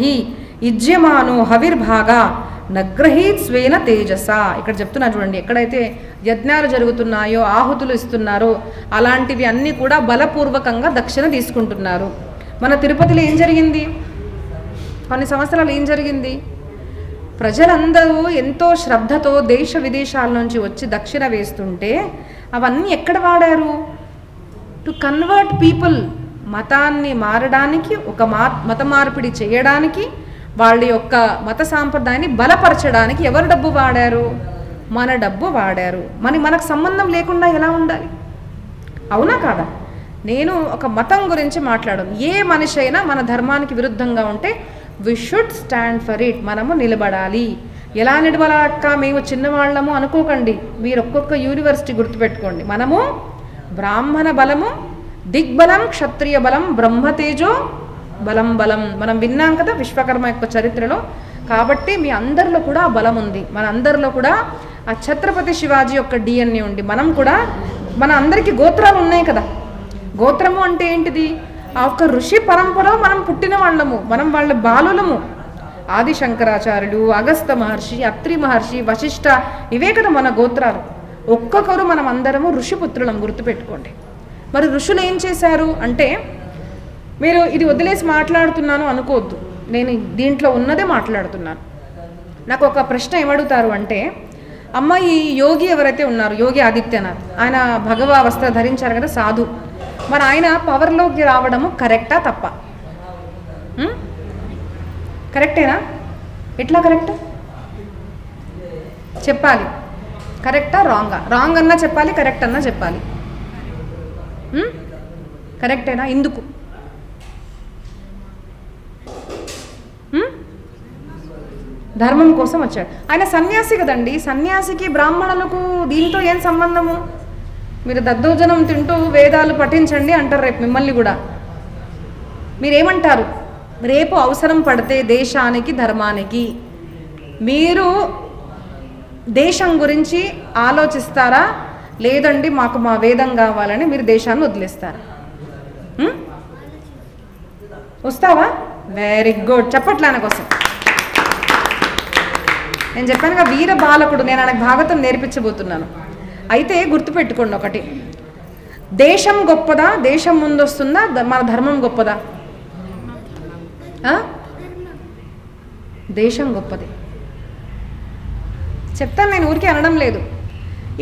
యుజ్యమానో హవిర్భాగా నగ్రహీత్ స్వేన తేజస. ఇక్కడ చెప్తున్నా చూడండి, ఎక్కడైతే యజ్ఞాలు జరుగుతున్నాయో, ఆహుతులు ఇస్తున్నారో అలాంటివి అన్నీ కూడా బలపూర్వకంగా దక్షిణ తీసుకుంటున్నారు. మన తిరుపతిలో ఏం జరిగింది? కొన్ని సంవత్సరాలు ఏం జరిగింది? ప్రజలందరూ ఎంతో శ్రద్ధతో దేశ విదేశాల నుంచి వచ్చి దక్షిణ వేస్తుంటే అవన్నీ ఎక్కడ వాడారు? To convert people. మతాన్ని మారడానికి, ఒక మత మార్పిడి చేయడానికి, వాళ్ళ యొక్క మత సాంప్రదాయాన్ని బలపరచడానికి ఎవరు డబ్బు వాడారు? మన డబ్బు వాడారు. మనకు సంబంధం లేకుండా ఎలా ఉండాలి? అవునా కాదా? నేను ఒక మతం గురించి మాట్లాడను. ఏ మనిషి అయినా మన ధర్మానికి విరుద్ధంగా ఉంటే we should stand for it. మనము నిలబడాలి. ఎలా నిలబడాక మేము చిన్నవాళ్ళము అనుకోకండి. మీరు ఒక్కొక్క యూనివర్సిటీ గుర్తుపెట్టుకోండి. మనము బ్రాహ్మణ బలము, దిగ్బలం, క్షత్రియ బలం, బ్రహ్మతేజో బలం బలం. మనం విన్నాం కదా విశ్వకర్మ యొక్క చరిత్రలో. కాబట్టి మీ అందరిలో కూడా ఆ బలం ఉంది. మన అందరిలో కూడా ఆ ఛత్రపతి శివాజీ యొక్క డిఎన్ఏ ఉంది. మనం కూడా, మన అందరికీ గోత్రాలు ఉన్నాయి కదా. గోత్రము అంటే ఏంటిది? ఆ ఒక్క ఋషి పరంపర మనం పుట్టిన వాళ్ళము, మనం వాళ్ళ బాలులము. ఆది శంకరాచార్యులు, అగస్త మహర్షి, అత్రి మహర్షి, వశిష్ఠ, ఇవే కదా మన గోత్రాలు. ఒక్కొక్కరు మనం అందరము ఋషిపుత్రులం, గుర్తుపెట్టుకోండి. మరి ఋషులు ఏం చేశారు అంటే, మీరు ఇది వదిలేసి మాట్లాడుతున్నాను అనుకోవద్దు, నేను దీంట్లో ఉన్నదే మాట్లాడుతున్నాను. నాకు ఒక ప్రశ్న ఏమడుగుతారు అంటే, అమ్మ ఈ యోగి ఎవరైతే ఉన్నారు, యోగి ఆదిత్యనాథ్, ఆయన భగవా వస్త్ర ధరించారు కదా, సాధు. మరి ఆయన పవర్లోకి రావడము కరెక్టా తప్ప? కరెక్టేనా? ఎట్లా కరెక్ట్ చెప్పాలి? కరెక్టా రాంగా? రాంగ్ అన్నా చెప్పాలి, కరెక్ట్ అన్నా చెప్పాలి. కరెక్టేనా? ఎందుకు? ధర్మం కోసం వచ్చాడు. ఆయన సన్యాసి కదండి. సన్యాసికి బ్రాహ్మణులకు దీంతో ఏం సంబంధము? మీరు దద్దోజనం తింటూ వేదాలు పఠించండి అంటారు రేపు మిమ్మల్ని కూడా. మీరేమంటారు? రేపు అవసరం పడితే దేశానికి, ధర్మానికి మీరు దేశం గురించి ఆలోచిస్తారా? లేదండి మాకు మా వేదం కావాలని మీరు దేశాన్ని వదిలేస్తారా? వస్తావా? Very good. చెప్పట్లే ఆయన కోసం. నేను చెప్పానుగా వీర బాలకుడు, నేను ఆయనకు భాగవతం నేర్పించబోతున్నాను. అయితే గుర్తుపెట్టుకోండి ఒకటి, దేశం గొప్పదా, దేశం ముందొస్తుందా, మన ధర్మం గొప్పదా? దేశం గొప్పది. చెప్తాను, నేను ఊరికే అనడం లేదు.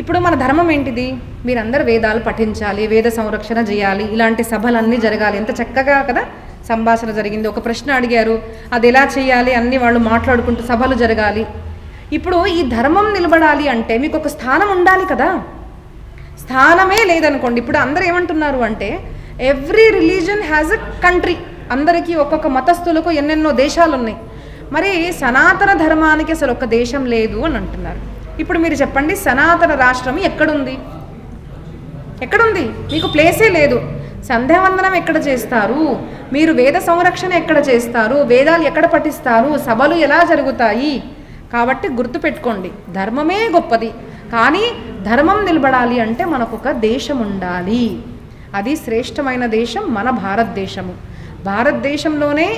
ఇప్పుడు మన ధర్మం ఏంటిది? మీరందరూ వేదాలు పఠించాలి, వేద సంరక్షణ చేయాలి, ఇలాంటి సభలన్నీ జరగాలి. ఎంత చక్కగా కదా సంభాషణ జరిగింది. ఒక ప్రశ్న అడిగారు, అది ఎలా చేయాలి, అన్నీ వాళ్ళు మాట్లాడుకుంటూ సభలు జరగాలి. ఇప్పుడు ఈ ధర్మం నిలబడాలి అంటే మీకు ఒక స్థానం ఉండాలి కదా. స్థానమే లేదనుకోండి. ఇప్పుడు అందరూ ఏమంటున్నారు అంటే, every religion has a country. అందరికీ ఒక్కొక్క మతస్థులకు ఎన్నెన్నో దేశాలు ఉన్నాయి. మరి సనాతన ధర్మానికి అసలు ఒక దేశం లేదు అని అంటున్నారు. ఇప్పుడు మీరు చెప్పండి, సనాతన రాష్ట్రం ఎక్కడుంది? ఎక్కడుంది? మీకు ప్లేసే లేదు. సంధ్యావందనం ఎక్కడ చేస్తారు? మీరు వేద సంరక్షణ ఎక్కడ చేస్తారు? వేదాలు ఎక్కడ పఠిస్తారు? సభలు ఎలా జరుగుతాయి? కాబట్టి గుర్తుపెట్టుకోండి, ధర్మమే గొప్పది. కానీ ధర్మం నిలబడాలి అంటే మనకు ఒక దేశం ఉండాలి. అది శ్రేష్టమైన దేశం మన భారతదేశము. భారతదేశంలోనే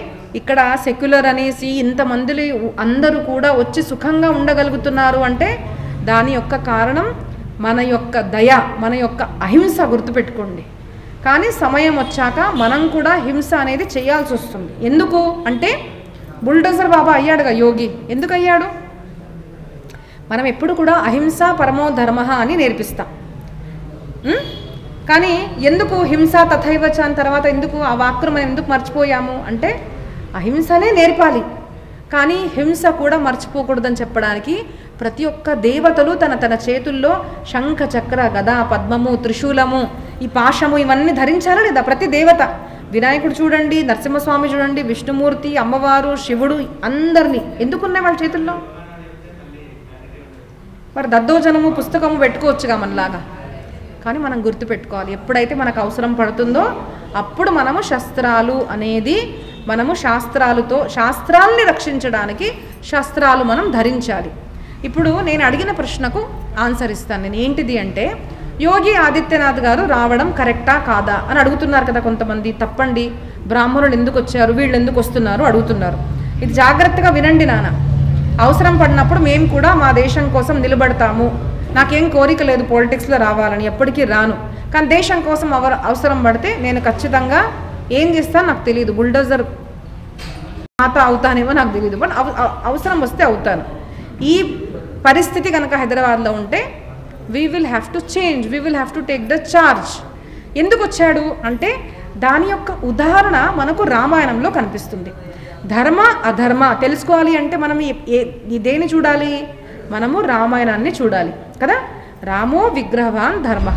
ఇక్కడ సెక్యులర్ అనేసి ఇంతమంది అందరూ కూడా వచ్చి సుఖంగా ఉండగలుగుతున్నారు అంటే దాని యొక్క కారణం మన యొక్క దయ, మన యొక్క అహింస. గుర్తుపెట్టుకోండి. కానీ సమయం వచ్చాక మనం కూడా హింస అనేది చేయాల్సి వస్తుంది. ఎందుకు అంటే, బుల్డోజర్ బాబా అయ్యాడుగా యోగి. ఎందుకు అయ్యాడు? మనం ఎప్పుడు కూడా అహింస పరమో ధర్మ అని నేర్పిస్తాం. కానీ ఎందుకు హింస తథైవచ అని తర్వాత ఎందుకు ఆ వాక్కును మనం ఎందుకు మర్చిపోయాము అంటే, అహింసనే నేర్పాలి. కానీ హింస కూడా మర్చిపోకూడదని చెప్పడానికి ప్రతి ఒక్క దేవతలు తన చేతుల్లో శంఖ, చక్ర, గద, పద్మము, త్రిశూలము, ఈ పాశము ఇవన్నీ ధరించారా లేదా? ప్రతి దేవత. వినాయకుడు చూడండి, నరసింహస్వామి చూడండి, విష్ణుమూర్తి, అమ్మవారు, శివుడు, అందరినీ ఎందుకున్నాయి వాళ్ళ చేతుల్లో? మరి దద్దోజనము పుస్తకము పెట్టుకోవచ్చుగా మనలాగా. కానీ మనం గుర్తుపెట్టుకోవాలి, ఎప్పుడైతే మనకు అవసరం పడుతుందో అప్పుడు మనము శస్త్రాలు అనేది, మనము శాస్త్రాల్ని రక్షించడానికి శస్త్రాలు మనం ధరించాలి. ఇప్పుడు నేను అడిగిన ప్రశ్నకు ఆన్సర్ ఇస్తాను నేను. ఏంటిది అంటే, యోగి ఆదిత్యనాథ్ గారు రావడం కరెక్టా కాదా అని అడుగుతున్నారు కదా కొంతమంది. తప్పండి, బ్రాహ్మణులు ఎందుకు వచ్చారు, వీళ్ళు ఎందుకు వస్తున్నారు అడుగుతున్నారు. ఇది జాగ్రత్తగా వినండి నాన్న. అవసరం పడినప్పుడు మేము కూడా మా దేశం కోసం నిలబడతాము. నాకేం కోరిక లేదు పాలిటిక్స్లో రావాలని, ఎప్పటికీ రాను. కానీ దేశం కోసం అవసరం పడితే నేను ఖచ్చితంగా ఏం చేస్తాను నాకు తెలియదు. బుల్డోజర్ మాత అవుతానేమో నాకు తెలియదు, బట్ అవసరం వస్తే అవుతాను. ఈ పరిస్థితి కనుక హైదరాబాద్లో ఉంటే we will have to change, we will have to take the charge. ఎందుకు వచ్చాడు అంటే దాని యొక్క ఉదాహరణ మనకు రామాయణంలో కనిపిస్తుంది. ధర్మ అధర్మ తెలుసుకోవాలి అంటే మనం దేని చూడాలి? మనము రామాయణాన్ని చూడాలి కదా. రామో విగ్రహవాన్ ధర్మ,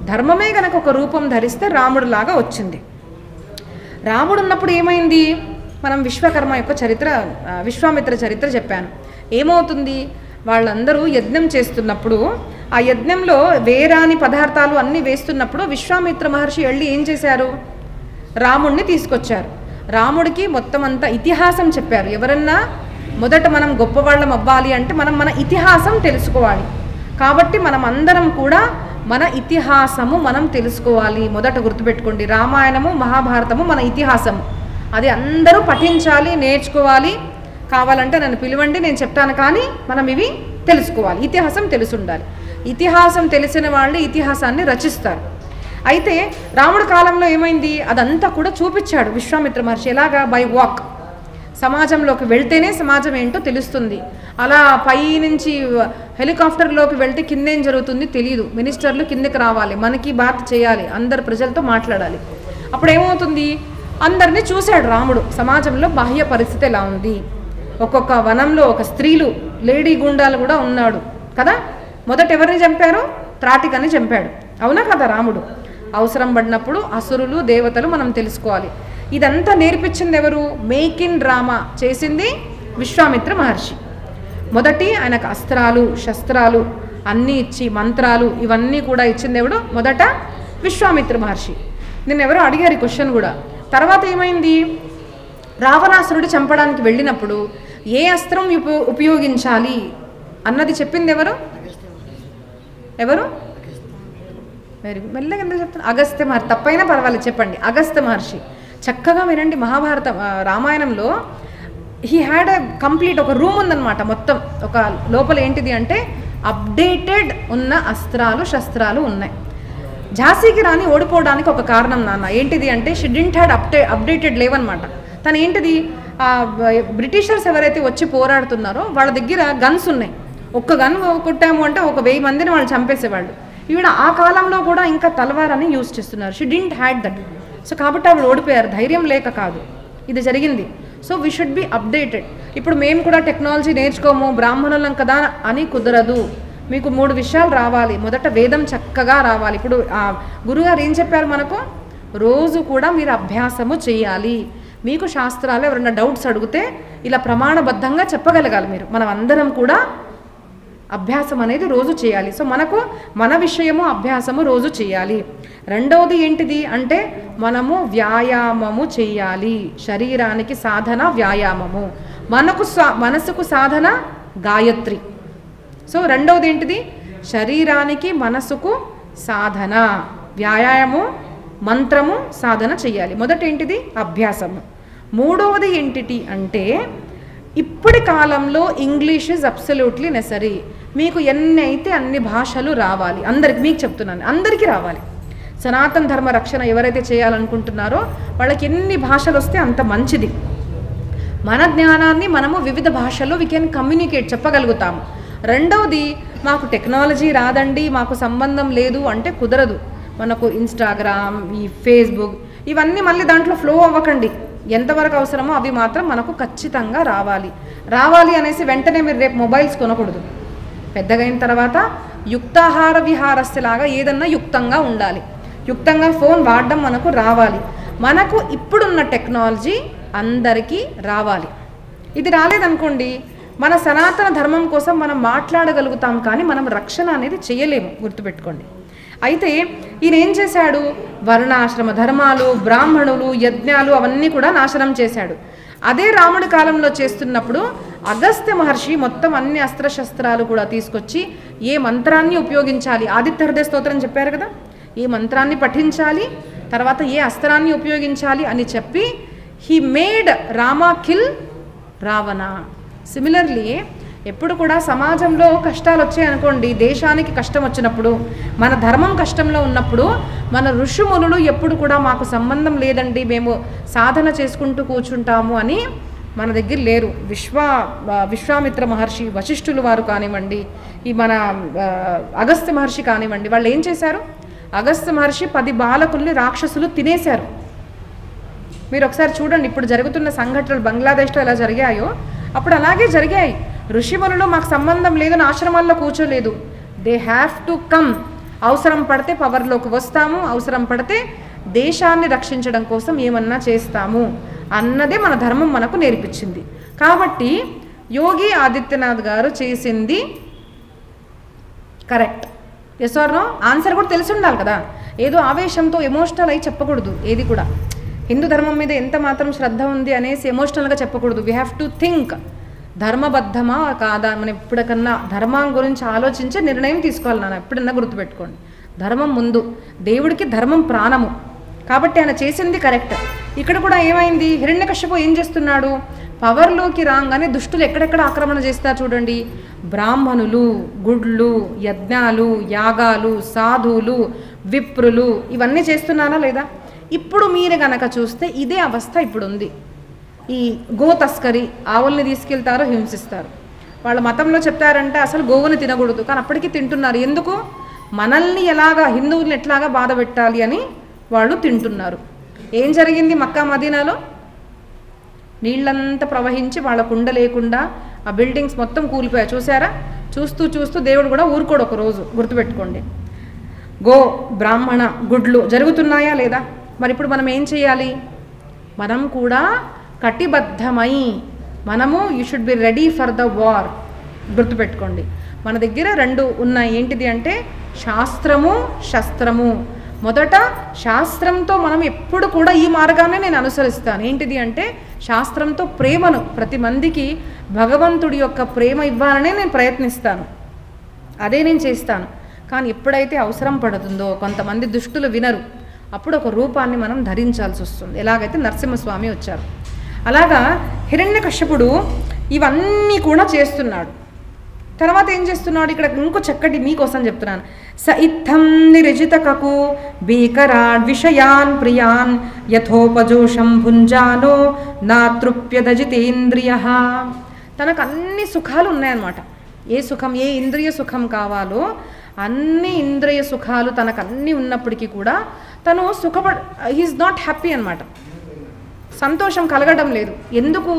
ధర్మమే కనుక ఒక రూపం ధరిస్తే రాముడిలాగా వచ్చింది. రాముడు ఉన్నప్పుడు ఏమైంది? మనం విశ్వకర్మ యొక్క చరిత్ర, విశ్వామిత్ర చరిత్ర చెప్పాను. ఏమవుతుంది? వాళ్ళందరూ యజ్ఞం చేస్తున్నప్పుడు ఆ యజ్ఞంలో వేరాని పదార్థాలు అన్నీ వేస్తున్నప్పుడు విశ్వామిత్ర మహర్షి వెళ్ళి ఏం చేశారు? రాముడిని తీసుకొచ్చారు. రాముడికి మొత్తం అంతా ఇతిహాసం చెప్పారు. ఎవరన్నా మొదట మనం గొప్పవాళ్ళం అవ్వాలి అంటే మనం మన ఇతిహాసం తెలుసుకోవాలి. కాబట్టి మనం అందరం కూడా మన ఇతిహాసము మనం తెలుసుకోవాలి. మొదట గుర్తుపెట్టుకోండి, రామాయణము మహాభారతము మన ఇతిహాసము. అది అందరూ పఠించాలి, నేర్చుకోవాలి. కావాలంటే నన్ను పిలవండి, నేను చెప్తాను. కానీ మనం ఇవి తెలుసుకోవాలి, ఇతిహాసం తెలిసి ఉండాలి. ఇతిహాసం తెలిసిన వాళ్ళు ఇతిహాసాన్ని రచిస్తారు. అయితే రాముడి కాలంలో ఏమైంది? అదంతా కూడా చూపించాడు విశ్వామిత్ర మహర్షి. ఎలాగా? By walk. సమాజంలోకి వెళ్తేనే సమాజం ఏంటో తెలుస్తుంది. అలా పై నుంచి హెలికాప్టర్లోకి వెళ్తే కిందేం జరుగుతుంది తెలియదు. మినిస్టర్లు కిందకి రావాలి, మనకి బాత్ చేయాలి, అందరు ప్రజలతో మాట్లాడాలి. అప్పుడు ఏమవుతుంది? అందరినీ చూశాడు రాముడు. సమాజంలో బాహ్య పరిస్థితి ఎలా ఉంది? ఒక్కొక్క వనంలో ఒక స్త్రీలు, లేడీ గుండాలు కూడా ఉన్నాడు కదా. మొదట ఎవరిని చంపారు? త్రాటికని చంపాడు. అవునా కదా? రాముడు అవసరం పడినప్పుడు అసురులు దేవతలు మనం తెలుసుకోవాలి. ఇదంతా నేర్పించింది ఎవరు? మేక్ ఇన్ డ్రామా చేసింది విశ్వామిత్ర మహర్షి. మొదటి ఆయనకు అస్త్రాలు శస్త్రాలు అన్నీ ఇచ్చి, మంత్రాలు ఇవన్నీ కూడా ఇచ్చింది ఎవడు? మొదట విశ్వామిత్ర మహర్షి. నేను ఎవరో అడిగారు ఈ క్వశ్చన్ కూడా. తర్వాత ఏమైంది? రావణాసురుడు చంపడానికి వెళ్ళినప్పుడు ఏ అస్త్రం ఉపయోగించాలి అన్నది చెప్పింది ఎవరు? ఎవరు? వెరీ మెల్లగా ఎందుకు చెప్తాను? అగస్త్య మహర్షి. తప్పైనా పర్వాలేదు చెప్పండి. అగస్త్య మహర్షి. చక్కగా వినండి. మహాభారత రామాయణంలో హీ హ్యాడ్ ఎ కంప్లీట్ ఒక రూమ్ ఉందన్నమాట. మొత్తం ఒక లోపల ఏంటిది అంటే అప్డేటెడ్ ఉన్న అస్త్రాలు శస్త్రాలు ఉన్నాయి. ఝాన్సీకి రాణి ఓడిపోవడానికి ఒక కారణం నాన్న. ఏంటిది అంటే షీ డింట్ హ్యాడ్ అప్డేటెడ్ లేవన్నమాట. తను ఏంటిది, బ్రిటిషర్స్ ఎవరైతే వచ్చి పోరాడుతున్నారో వాళ్ళ దగ్గర గన్స్ ఉన్నాయి. ఒక్క గన్ కొట్టాము అంటే 1000 మందిని వాళ్ళు చంపేసేవాళ్ళు. ఈవిడ ఆ కాలంలో కూడా ఇంకా తలవారని యూజ్ చేస్తున్నారు. She didn't had that. So కాబట్టి ఆవిడ ఓడిపోయారు. ధైర్యం లేక కాదు, ఇది జరిగింది. So we should be updated. ఇప్పుడు మేము కూడా టెక్నాలజీ నేర్చుకోము, బ్రాహ్మణులం కదా అని కుదరదు. మీకు 3 విషయాలు రావాలి. మొదట వేదం చక్కగా రావాలి. ఇప్పుడు గురుగారు ఏం చెప్పారు మనకు? రోజు కూడా మీరు అభ్యాసము చేయాలి. మీకు శాస్త్రాలు ఎవరైనా డౌట్స్ అడిగితే ఇలా ప్రమాణబద్ధంగా చెప్పగలగాలి మీరు. మనం అందరం కూడా అభ్యాసం అనేది రోజు చేయాలి. సో మనకు మన విషయము అభ్యాసము రోజు చేయాలి. రెండవది ఏంటిది అంటే మనము వ్యాయామము చేయాలి. శరీరానికి సాధన వ్యాయామము, మనసుకు సాధన గాయత్రి. సో రెండవది ఏంటిది? శరీరానికి మనసుకు సాధన, వ్యాయామము, మంత్రము, సాధన చేయాలి. మొదటి ఏంటిది? అభ్యాసము. మూడవది ఏంటిది అంటే ఇప్పటి కాలంలో ఇంగ్లీష్ ఈజ్ అబ్సల్యూట్లీ నెసరీ. మీకు ఎన్ని అయితే అన్ని భాషలు రావాలి. అందరికి, మీకు చెప్తున్నాను, అందరికీ రావాలి. సనాతన ధర్మ రక్షణ ఎవరైతే చేయాలనుకుంటున్నారో వాళ్ళకి ఎన్ని భాషలు వస్తే అంత మంచిది. మన జ్ఞానాన్ని మనము వివిధ భాషల్లో వీ కెన్ కమ్యూనికేట్, చెప్పగలుగుతాము. రెండవది, మాకు టెక్నాలజీ రాదండి, మాకు సంబంధం లేదు అంటే కుదరదు. మనకు ఇన్స్టాగ్రామ్, ఈ ఫేస్బుక్ ఇవన్నీ మళ్ళీ దాంట్లో ఫ్లో అవ్వకండి. ఎంతవరకు అవసరమో అవి మాత్రం మనకు ఖచ్చితంగా రావాలి అనేసి వెంటనే మీరు రేపు మొబైల్స్ కొనకూడదు. పెద్దగైన తర్వాత యుక్తాహార విహారస్యలాగా ఏదన్నా యుక్తంగా ఉండాలి. యుక్తంగా ఫోన్ వాడడం మనకు రావాలి. మనకు ఇప్పుడున్న టెక్నాలజీ అందరికీ రావాలి. ఇది రాలేదనుకోండి, మన సనాతన ధర్మం కోసం మనం మాట్లాడగలుగుతాం కానీ మనం రక్షణ అనేది చేయలేము, గుర్తుపెట్టుకోండి. అయితే ఈయన ఏం చేశాడు? వర్ణాశ్రమ ధర్మాలు, బ్రాహ్మణులు, యజ్ఞాలు అవన్నీ కూడా నాశనం చేశాడు. అదే రాముడి కాలంలో చేస్తున్నప్పుడు అగస్త్య మహర్షి మొత్తం అన్ని అస్త్రశస్త్రాలు కూడా తీసుకొచ్చి ఏ మంత్రాన్ని ఉపయోగించాలి, ఆదిత్య హృదయ స్తోత్రం చెప్పారు కదా, ఏ మంత్రాన్ని పఠించాలి, తర్వాత ఏ అస్త్రాన్ని ఉపయోగించాలి అని చెప్పి he made Rama kill Ravana. Similarly ఎప్పుడు కూడా సమాజంలో కష్టాలు వచ్చాయనుకోండి, దేశానికి కష్టం వచ్చినప్పుడు, మన ధర్మం కష్టంలో ఉన్నప్పుడు మన ఋషిమునులు ఎప్పుడు కూడా మాకు సంబంధం లేదండి, మేము సాధన చేసుకుంటూ కూర్చుంటాము అని మన దగ్గర లేరు. విశ్వామిత్ర మహర్షి, వశిష్ఠులు వారు కానివ్వండి, ఈ మన అగస్త్య మహర్షి కానివ్వండి, వాళ్ళు ఏం చేశారు? అగస్త్య మహర్షి 10 బాలకుల్ని రాక్షసులు తినేశారు. మీరు ఒకసారి చూడండి, ఇప్పుడు జరుగుతున్న సంఘటనలు బంగ్లాదేశ్లో ఎలా జరిగాయో అప్పుడు అలాగే జరిగాయి. ఋషిమునులు మాకు సంబంధం లేదని ఆశ్రమాల్లో కూర్చోలేదు. They have to come. అవసరం పడితే పవర్లోకి వస్తాము, అవసరం పడితే దేశాన్ని రక్షించడం కోసం ఏమన్నా చేస్తాము అన్నదే మన ధర్మం మనకు నేర్పించింది. కాబట్టి యోగి ఆదిత్యనాథ్ గారు చేసింది correct. Yes or no? Answer కూడా తెలిసి ఉండాలి కదా. ఏదో ఆవేశంతో ఎమోషనల్ అయి చెప్పకూడదు. ఏది కూడా హిందూ ధర్మం మీద ఎంత మాత్రం శ్రద్ధ ఉంది అనేసి ఎమోషనల్గా చెప్పకూడదు. వీ హ్యావ్ టు థింక్, ధర్మబద్ధమా కాదా. మనం ఎప్పటికన్నా ధర్మం గురించి ఆలోచించే నిర్ణయం తీసుకోవాలి. నాన్న ఎప్పుడన్నా గుర్తుపెట్టుకోండి, ధర్మం ముందు. దేవుడికి ధర్మం ప్రాణము. కాబట్టి ఆయన చేసింది కరెక్ట్. ఇక్కడ కూడా ఏమైంది, హిరణ్యకశ్యపు ఏం చేస్తున్నాడు, పవర్లోకి రాగానే దుష్టులు ఎక్కడెక్కడ ఆక్రమణ చేస్తారు చూడండి. బ్రాహ్మణులు, గుడ్లు, యజ్ఞాలు, యాగాలు, సాధువులు, విప్రులు ఇవన్నీ చేస్తున్నారా లేదా? ఇప్పుడు మీరు గనక చూస్తే ఇదే అవస్థ ఇప్పుడు ఉంది. ఈ గో తస్కరి, ఆవుల్ని తీసుకెళ్తారు, హింసిస్తారు. వాళ్ళ మతంలో చెప్తారంటే అసలు గోవుని తినకూడదు, కానీ అప్పటికీ తింటున్నారు. ఎందుకు? మనల్ని ఎలాగా, హిందువుల్ని ఎట్లాగా బాధ పెట్టాలి అని వాళ్ళు తింటున్నారు. ఏం జరిగింది మక్కా మదీనాలో? నీళ్ళంతా ప్రవహించి వాళ్ళ కుండ లేకుండా ఆ బిల్డింగ్స్ మొత్తం కూలిపోయాయి. చూసారా? చూస్తూ చూస్తూ దేవుడు కూడా ఊరుకోడు ఒకరోజు. గుర్తుపెట్టుకోండి. గో, బ్రాహ్మణ, గుడ్లు జరుగుతున్నాయా లేదా? మరి ఇప్పుడు మనం ఏం చేయాలి? మనం కూడా కటిబద్ధమై మనము you should be ready for the war. గుర్తుపెట్టుకోండి, మన దగ్గర 2 ఉన్నాయి. ఏంటిది అంటే శాస్త్రము, శస్త్రము. మొదట శాస్త్రంతో మనం ఎప్పుడు కూడా ఈ మార్గాన్ని నేను అనుసరిస్తాను. ఏంటిది అంటే శాస్త్రంతో ప్రేమను, ప్రతి మందికి భగవంతుడి యొక్క ప్రేమ ఇవ్వాలనే నేను ప్రయత్నిస్తాను, అదే నేను చేస్తాను. కానీ ఎప్పుడైతే అవసరం పడుతుందో కొంతమంది దుష్టులు వినరు, అప్పుడు ఒక రూపాన్ని మనం ధరించాల్సి వస్తుంది. ఎలాగైతే నరసింహస్వామి వచ్చారు అలాగా హిరణ్యకశ్యపుడు ఇవన్నీ కూడా చేస్తున్నాడు. తర్వాత ఏం చేస్తున్నాడు? ఇక్కడ ఇంకో చక్కటి మీకోసం చెప్తున్నాను. స ఇత్థం నిరజితకకు భీకరాడ్ విషయాన్ ప్రియాన్ యథోపజోషం భుంజానో నాతృప్యదజితేంద్రియ. తనకు అన్ని సుఖాలు ఉన్నాయన్నమాట. ఏ సుఖం, ఏ ఇంద్రియ సుఖం కావాలో అన్ని ఇంద్రియ సుఖాలు తనకు అన్నీ ఉన్నప్పటికీ కూడా తను హీఈస్ నాట్ హ్యాపీ అన్నమాట. సంతోషం కలగడం లేదు. ఎందుకు?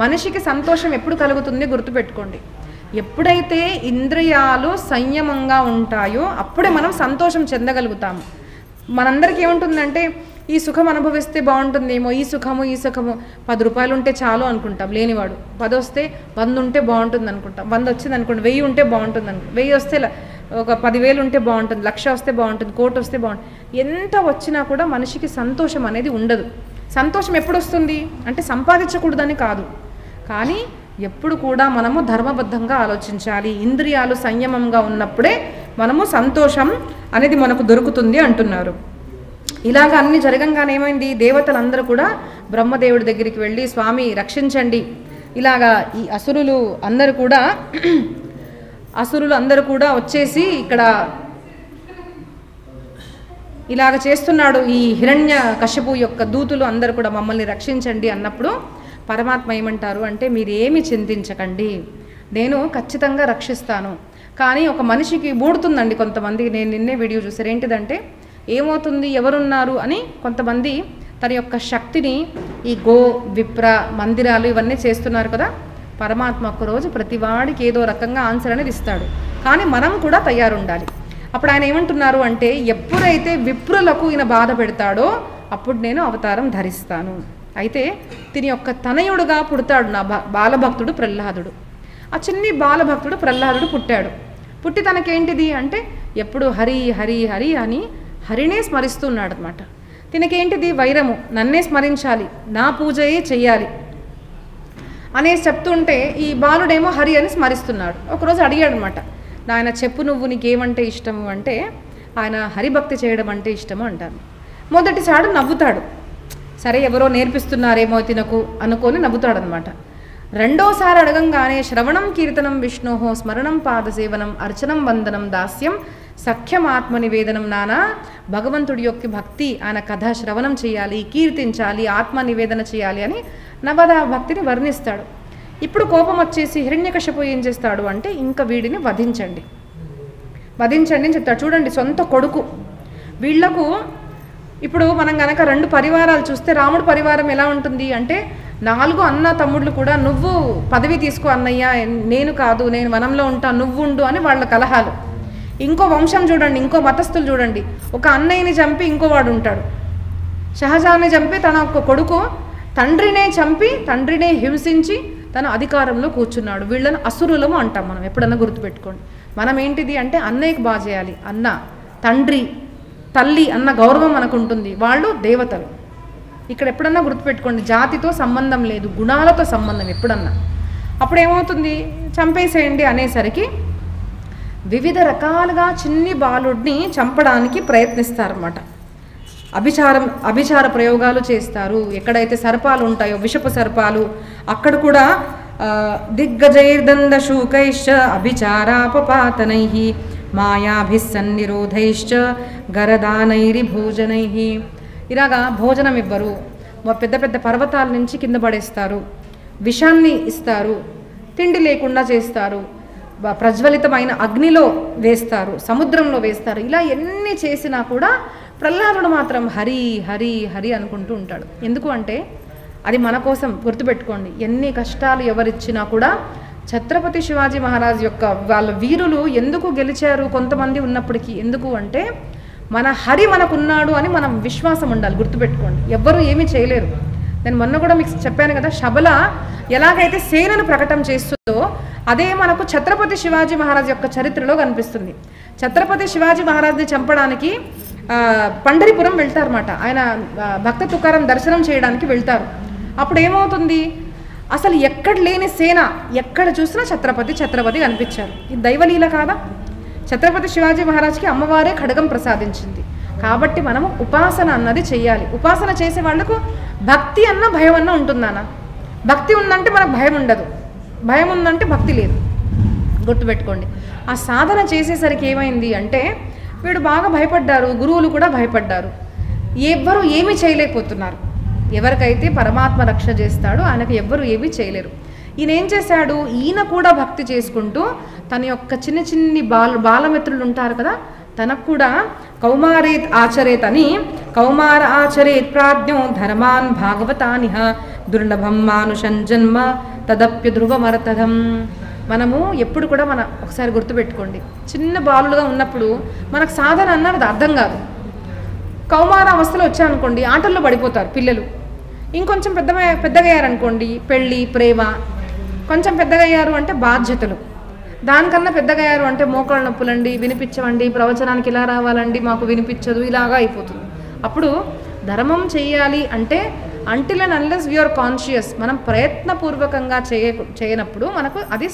మనిషికి సంతోషం ఎప్పుడు కలుగుతుంది? గుర్తుపెట్టుకోండి, ఎప్పుడైతే ఇంద్రియాలు సంయమంగా ఉంటాయో అప్పుడే మనం సంతోషం చెందగలుగుతాము. మనందరికీ ఏముంటుందంటే ఈ సుఖం అనుభవిస్తే బాగుంటుందేమో, ఈ సుఖము 10 రూపాయలు ఉంటే చాలు అనుకుంటాం. లేనివాడు 10 వస్తే 100 ఉంటే బాగుంటుంది అనుకుంటాం. 100 వచ్చింది అనుకోండి, 1000 ఉంటే బాగుంటుంది అనుకో, 1000 వస్తే ఒక 10,000 ఉంటే బాగుంటుంది, 1,00,000 వస్తే బాగుంటుంది, 1,00,00,000 వస్తే బాగుంటుంది. ఎంత వచ్చినా కూడా మనిషికి సంతోషం అనేది ఉండదు. సంతోషం ఎప్పుడు వస్తుంది అంటే సంపాదించకూడదని కాదు, కానీ ఎప్పుడు కూడా మనము ధర్మబద్ధంగా ఆలోచించాలి. ఇంద్రియాలు సంయమంగా ఉన్నప్పుడే మనము సంతోషం అనేది మనకు దొరుకుతుంది అంటున్నారు. ఇలాగ అన్ని జరగంగానే ఏమైంది, దేవతలందరూ కూడా బ్రహ్మదేవుడి దగ్గరికి వెళ్ళి స్వామి రక్షించండి, ఇలాగా ఈ అసురులు అందరూ కూడా వచ్చేసి ఇక్కడ ఇలాగ చేస్తున్నాడు, ఈ హిరణ్య కశ్యపు యొక్క దూతులు అందరూ కూడా మమ్మల్ని రక్షించండి అన్నప్పుడు పరమాత్మ ఏమంటారు అంటే మీరేమి చింతించకండి, నేను ఖచ్చితంగా రక్షిస్తాను. కానీ ఒక మనిషికి బూడుతుందండి కొంతమందికి. నేను నిన్నే వీడియో చూసారు. ఏంటిదంటే ఏమవుతుంది, ఎవరున్నారు అని కొంతమంది తన యొక్క శక్తిని ఈ గో, విప్ర, మందిరాలు ఇవన్నీ చేస్తున్నారు కదా. పరమాత్మ ఒక్కరోజు ప్రతివాడికి ఏదో రకంగా ఆన్సర్ అనేది ఇస్తాడు, కానీ మనం కూడా తయారుండాలి. అప్పుడు ఆయన ఏమంటున్నారు అంటే ఎప్పుడైతే విప్రులకు ఈయన బాధ పెడతాడో అప్పుడు నేను అవతారం ధరిస్తాను. అయితే దీని యొక్క తనయుడుగా పుడతాడు నా బాలభక్తుడు ప్రహ్లాదుడు. ఆ చిన్ని బాలభక్తుడు ప్రహ్లాదుడు పుట్టాడు. పుట్టి తనకేంటిది అంటే ఎప్పుడు హరి హరి హరి అని హరినే స్మరిస్తున్నాడు అనమాట. తినకేంటిది వైరము, నన్నే స్మరించాలి, నా పూజయే చెయ్యాలి. అనేసి చెప్తుంటే ఈ బాలుడేమో హరి అని స్మరిస్తున్నాడు. ఒకరోజు అడిగాడు అనమాట, నాయన చెప్పు నువ్వు నీకేమంటే ఇష్టము అంటే ఆయన హరిభక్తి చేయడం అంటే ఇష్టము అంటారు. మొదటిసారి నవ్వుతాడు, సరే ఎవరో నేర్పిస్తున్నారేమో తినకు అనుకొని నవ్వుతాడనమాట. రెండోసారి అడగంగానే శ్రవణం కీర్తనం విష్ణోహో స్మరణం పాదసేవనం అర్చనం వందనం దాస్యం సఖ్యం ఆత్మ నివేదనం నానా. భగవంతుడి యొక్క భక్తి, ఆయన కథ శ్రవణం చేయాలి, కీర్తించాలి, ఆత్మ నివేదన చేయాలి అని నవదా భక్తిని వర్ణిస్తాడు. ఇప్పుడు కోపం వచ్చేసి హిరణ్యకశిపుడు ఏం చేస్తాడు అంటే ఇంకా వీడిని వధించండి అని చెప్తాడు. చూడండి, సొంత కొడుకు. వీళ్లకు ఇప్పుడు మనం కనుక 2 పరివారాలు చూస్తే రాముడు పరివారం ఎలా ఉంటుంది అంటే 4 అన్న తమ్ముళ్ళు కూడా నువ్వు పదవి తీసుకో అన్నయ్య, నేను కాదు, నేను వనంలో ఉంటా, నువ్వు ఉండు అని వాళ్ళ కలహాలు. ఇంకో వంశం చూడండి, ఇంకో మతస్థులు చూడండి, ఒక అన్నయ్యని చంపి ఇంకో వాడు ఉంటాడు. షహజాన్ని చంపి తన ఒక కొడుకు తండ్రినే చంపి తండ్రినే హింసించి తన అధికారంలో కూర్చున్నాడు. వీళ్ళని అసురులము అంటాం మనం, ఎప్పుడన్నా గుర్తుపెట్టుకోండి. మనం ఏంటిది అంటే అన్నయ్యకి బాగా చేయాలి, అన్న తండ్రి తల్లి అన్న గౌరవం మనకు ఉంటుంది, వాళ్ళు దేవతలు. ఇక్కడ ఎప్పుడన్నా గుర్తుపెట్టుకోండి, జాతితో సంబంధం లేదు, గుణాలతో సంబంధం ఎప్పుడన్నా. అప్పుడు ఏమవుతుంది, చంపేసేయండి అనేసరికి వివిధ రకాలుగా చిన్ని బాలుడిని చంపడానికి ప్రయత్నిస్తారన్నమాట. అభిచార ప్రయోగాలు చేస్తారు. ఎక్కడైతే సర్పాలు ఉంటాయో విషపు సర్పాలు అక్కడ కూడా దిగ్గజైర్దంద శూకైశ్చ అభిచారాపపాతనై మాయాభిస్సన్నిరోధైశ్చ గరదానైరి భోజనై. ఇలాగా భోజనం ఇవ్వరు, పెద్ద పెద్ద పర్వతాల నుంచి కింద పడేస్తారు, విషాన్ని ఇస్తారు, తిండి లేకుండా చేస్తారు, ప్రజ్వలితమైన అగ్నిలో వేస్తారు, సముద్రంలో వేస్తారు. ఇలా ఎన్ని చేసినా కూడా ప్రహ్లాదుడు మాత్రం హరి హరి హరి అనుకుంటూ ఉంటాడు. ఎందుకు అంటే అది మన కోసం, గుర్తుపెట్టుకోండి. ఎన్ని కష్టాలు ఎవరిచ్చినా కూడా ఛత్రపతి శివాజీ మహారాజ్ యొక్క వాళ్ళ వీరులు ఎందుకు గెలిచారు కొంతమంది ఉన్నప్పటికీ, ఎందుకు అంటే మన హరి మనకున్నాడు అని మనం విశ్వాసం ఉండాలి. గుర్తుపెట్టుకోండి, ఎవ్వరూ ఏమీ చేయలేరు. నేను మొన్న కూడా మీకు చెప్పాను కదా, శబల ఎలాగైతే సేనను ప్రకటన చేస్తుందో అదే మనకు ఛత్రపతి శివాజీ మహారాజ్ యొక్క చరిత్రలో కనిపిస్తుంది. ఛత్రపతి శివాజీ మహారాజ్ని చంపడానికి పండరిపురం వెళ్తారన్నమాట. ఆయన భక్త తుకారం దర్శనం చేయడానికి వెళ్తారు. అప్పుడు ఏమవుతుంది, అసలు ఎక్కడ లేని సేన, ఎక్కడ చూసినా ఛత్రపతి ఛత్రపతి కనిపించారు. ఇది దైవలీల కాదా? ఛత్రపతి శివాజీ మహారాజ్కి అమ్మవారే ఖడ్గం ప్రసాదించింది. కాబట్టి మనము ఉపాసన అన్నది చెయ్యాలి. ఉపాసన చేసే వాళ్లకు భక్తి అన్న భయం అన్న ఉంటుందన్న. భక్తి ఉందంటే మనకు భయం ఉండదు, భయం ఉందంటే భక్తి లేదు. గుర్తుపెట్టుకోండి. ఆ సాధన చేసేసరికి ఏమైంది అంటే వీడు బాగా భయపడ్డారు, గురువులు కూడా భయపడ్డారు, ఎవ్వరూ ఏమీ చేయలేకపోతున్నారు. ఎవరికైతే పరమాత్మ రక్ష చేస్తాడో ఆయనకు ఎవ్వరూ ఏమీ చేయలేరు. ఈయన ఏం చేశాడు, ఈయన కూడా భక్తి చేసుకుంటూ తన యొక్క చిన్న చిన్ని బాలమిత్రులు ఉంటారు కదా, తనకు కూడా కౌమారేత్ ఆచరేత్ అని, కౌమార ఆచరేత్ ప్రాజ్ఞో ధర్మాన్ భాగవతానిహ దుర్లభం మానుషం జన్మ తదప్య ధ్రువమరతధం. మనము ఎప్పుడు కూడా ఒకసారి గుర్తుపెట్టుకోండి, చిన్న బాలులుగా ఉన్నప్పుడు మనకు సాధన అన్నది అర్థం కాదు. కౌమార అవస్థలో వచ్చాయనుకోండి ఆటల్లో పడిపోతారు పిల్లలు. ఇంకొంచెం పెద్దగా అయ్యారనుకోండి పెళ్ళి ప్రేమ, కొంచెం పెద్దగా అయ్యారు అంటే బాధ్యతలు, దానికన్నా పెద్దగా అయ్యారు అంటే మోకాళ్ళ నొప్పులండి, వినిపించవండి, ప్రవచనానికి ఇలా రావాలండి, మాకు వినిపించదు, ఇలాగా అయిపోతుంది. అప్పుడు ధర్మం చేయాలి అంటే until and unless we are conscious, మనం ప్రయత్నపూర్వకంగా చేయనప్పుడు మనకు అది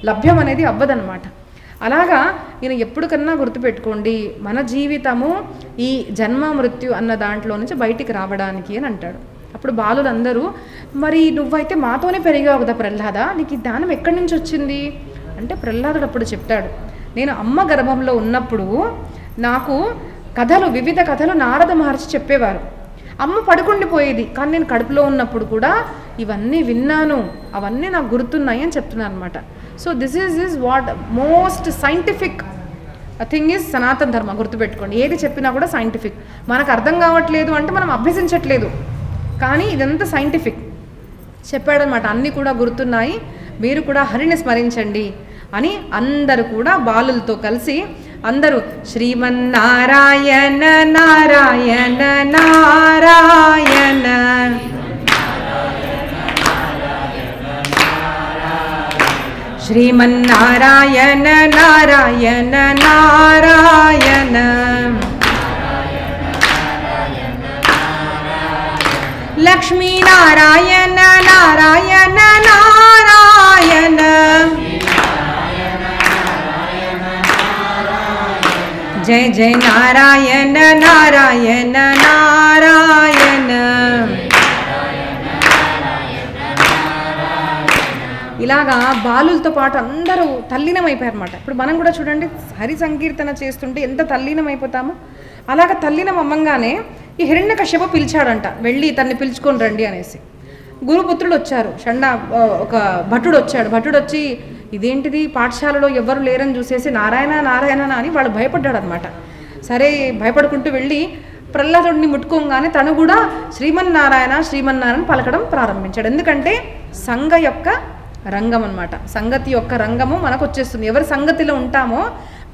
లభ్యం అనేది అవ్వదన్నమాట. అలాగా ఈయన ఎప్పటికన్నా గుర్తుపెట్టుకోండి, మన జీవితము ఈ జన్మ మృత్యు అన్న దాంట్లో నుంచి బయటికి రావడానికి అని అంటాడు. అప్పుడు బాలులందరూ, మరి నువ్వైతే మాతోనే పెరిగావు కదా ప్రహ్లాద, నీకు ఈ జ్ఞానం ఎక్కడి నుంచి వచ్చింది అంటే ప్రహ్లాదుడు అప్పుడు చెప్తాడు, నేను అమ్మ గర్భంలో ఉన్నప్పుడు నాకు వివిధ కథలు నారద మహర్షి చెప్పేవారు. అమ్మ పడుకుండిపోయేది, కానీ నేను కడుపులో ఉన్నప్పుడు కూడా ఇవన్నీ విన్నాను, అవన్నీ నాకు గుర్తున్నాయి అని చెప్తున్నాను అనమాట. So this is what most scientific thing is సనాతన ధర్మ. గుర్తుపెట్టుకోండి, ఏది చెప్పినా కూడా సైంటిఫిక్. మనకు అర్థం కావట్లేదు అంటే మనం అభ్యసించట్లేదు, కానీ ఇదంతా సైంటిఫిక్ చెప్పాడనమాట. అన్నీ కూడా గుర్తున్నాయి, మీరు కూడా హరిని స్మరించండి అని అందరూ కూడా బాలులతో కలిసి అందరూ శ్రీమన్నారాయణ నారాయణ నారాయణ శ్రీమన్నారాయణ నారాయణ నారాయణ లక్ష్మీనారాయణ నారాయణ నారాయణ జయ జయ నారాయణ నారాయణ నారాయణ. ఇలాగా బాలులతో పాటు అందరూ తల్లీనమైపోయారన్నమాట. ఇప్పుడు మనం కూడా చూడండి, హరి సంకీర్తన చేస్తుంటే ఎంత తల్లీనమైపోతామో. అలాగ తల్లీనం అమ్మంగానే ఈ హిరణ్యకశ్యపు పిలిచాడంట, వెళ్ళి తన్ని పిలుచుకొని రండి అనేసి. గురుపుత్రుడు వచ్చారు, ఒక భటుడు వచ్చాడు. భటుడు వచ్చి ఇదేంటిది పాఠశాలలో ఎవ్వరు లేరని చూసేసి నారాయణ నారాయణ అని వాళ్ళు భయపడ్డాడు అనమాట. సరే భయపడుకుంటూ వెళ్ళి ప్రహ్లాదుడిని ముట్టుకోగానే తను కూడా శ్రీమన్నారాయణ శ్రీమన్నారాయణ పలకడం ప్రారంభించాడు. ఎందుకంటే సంఘ యొక్క రంగం అనమాట, సంగతి యొక్క రంగము మనకు వచ్చేస్తుంది. ఎవరి సంగతిలో ఉంటామో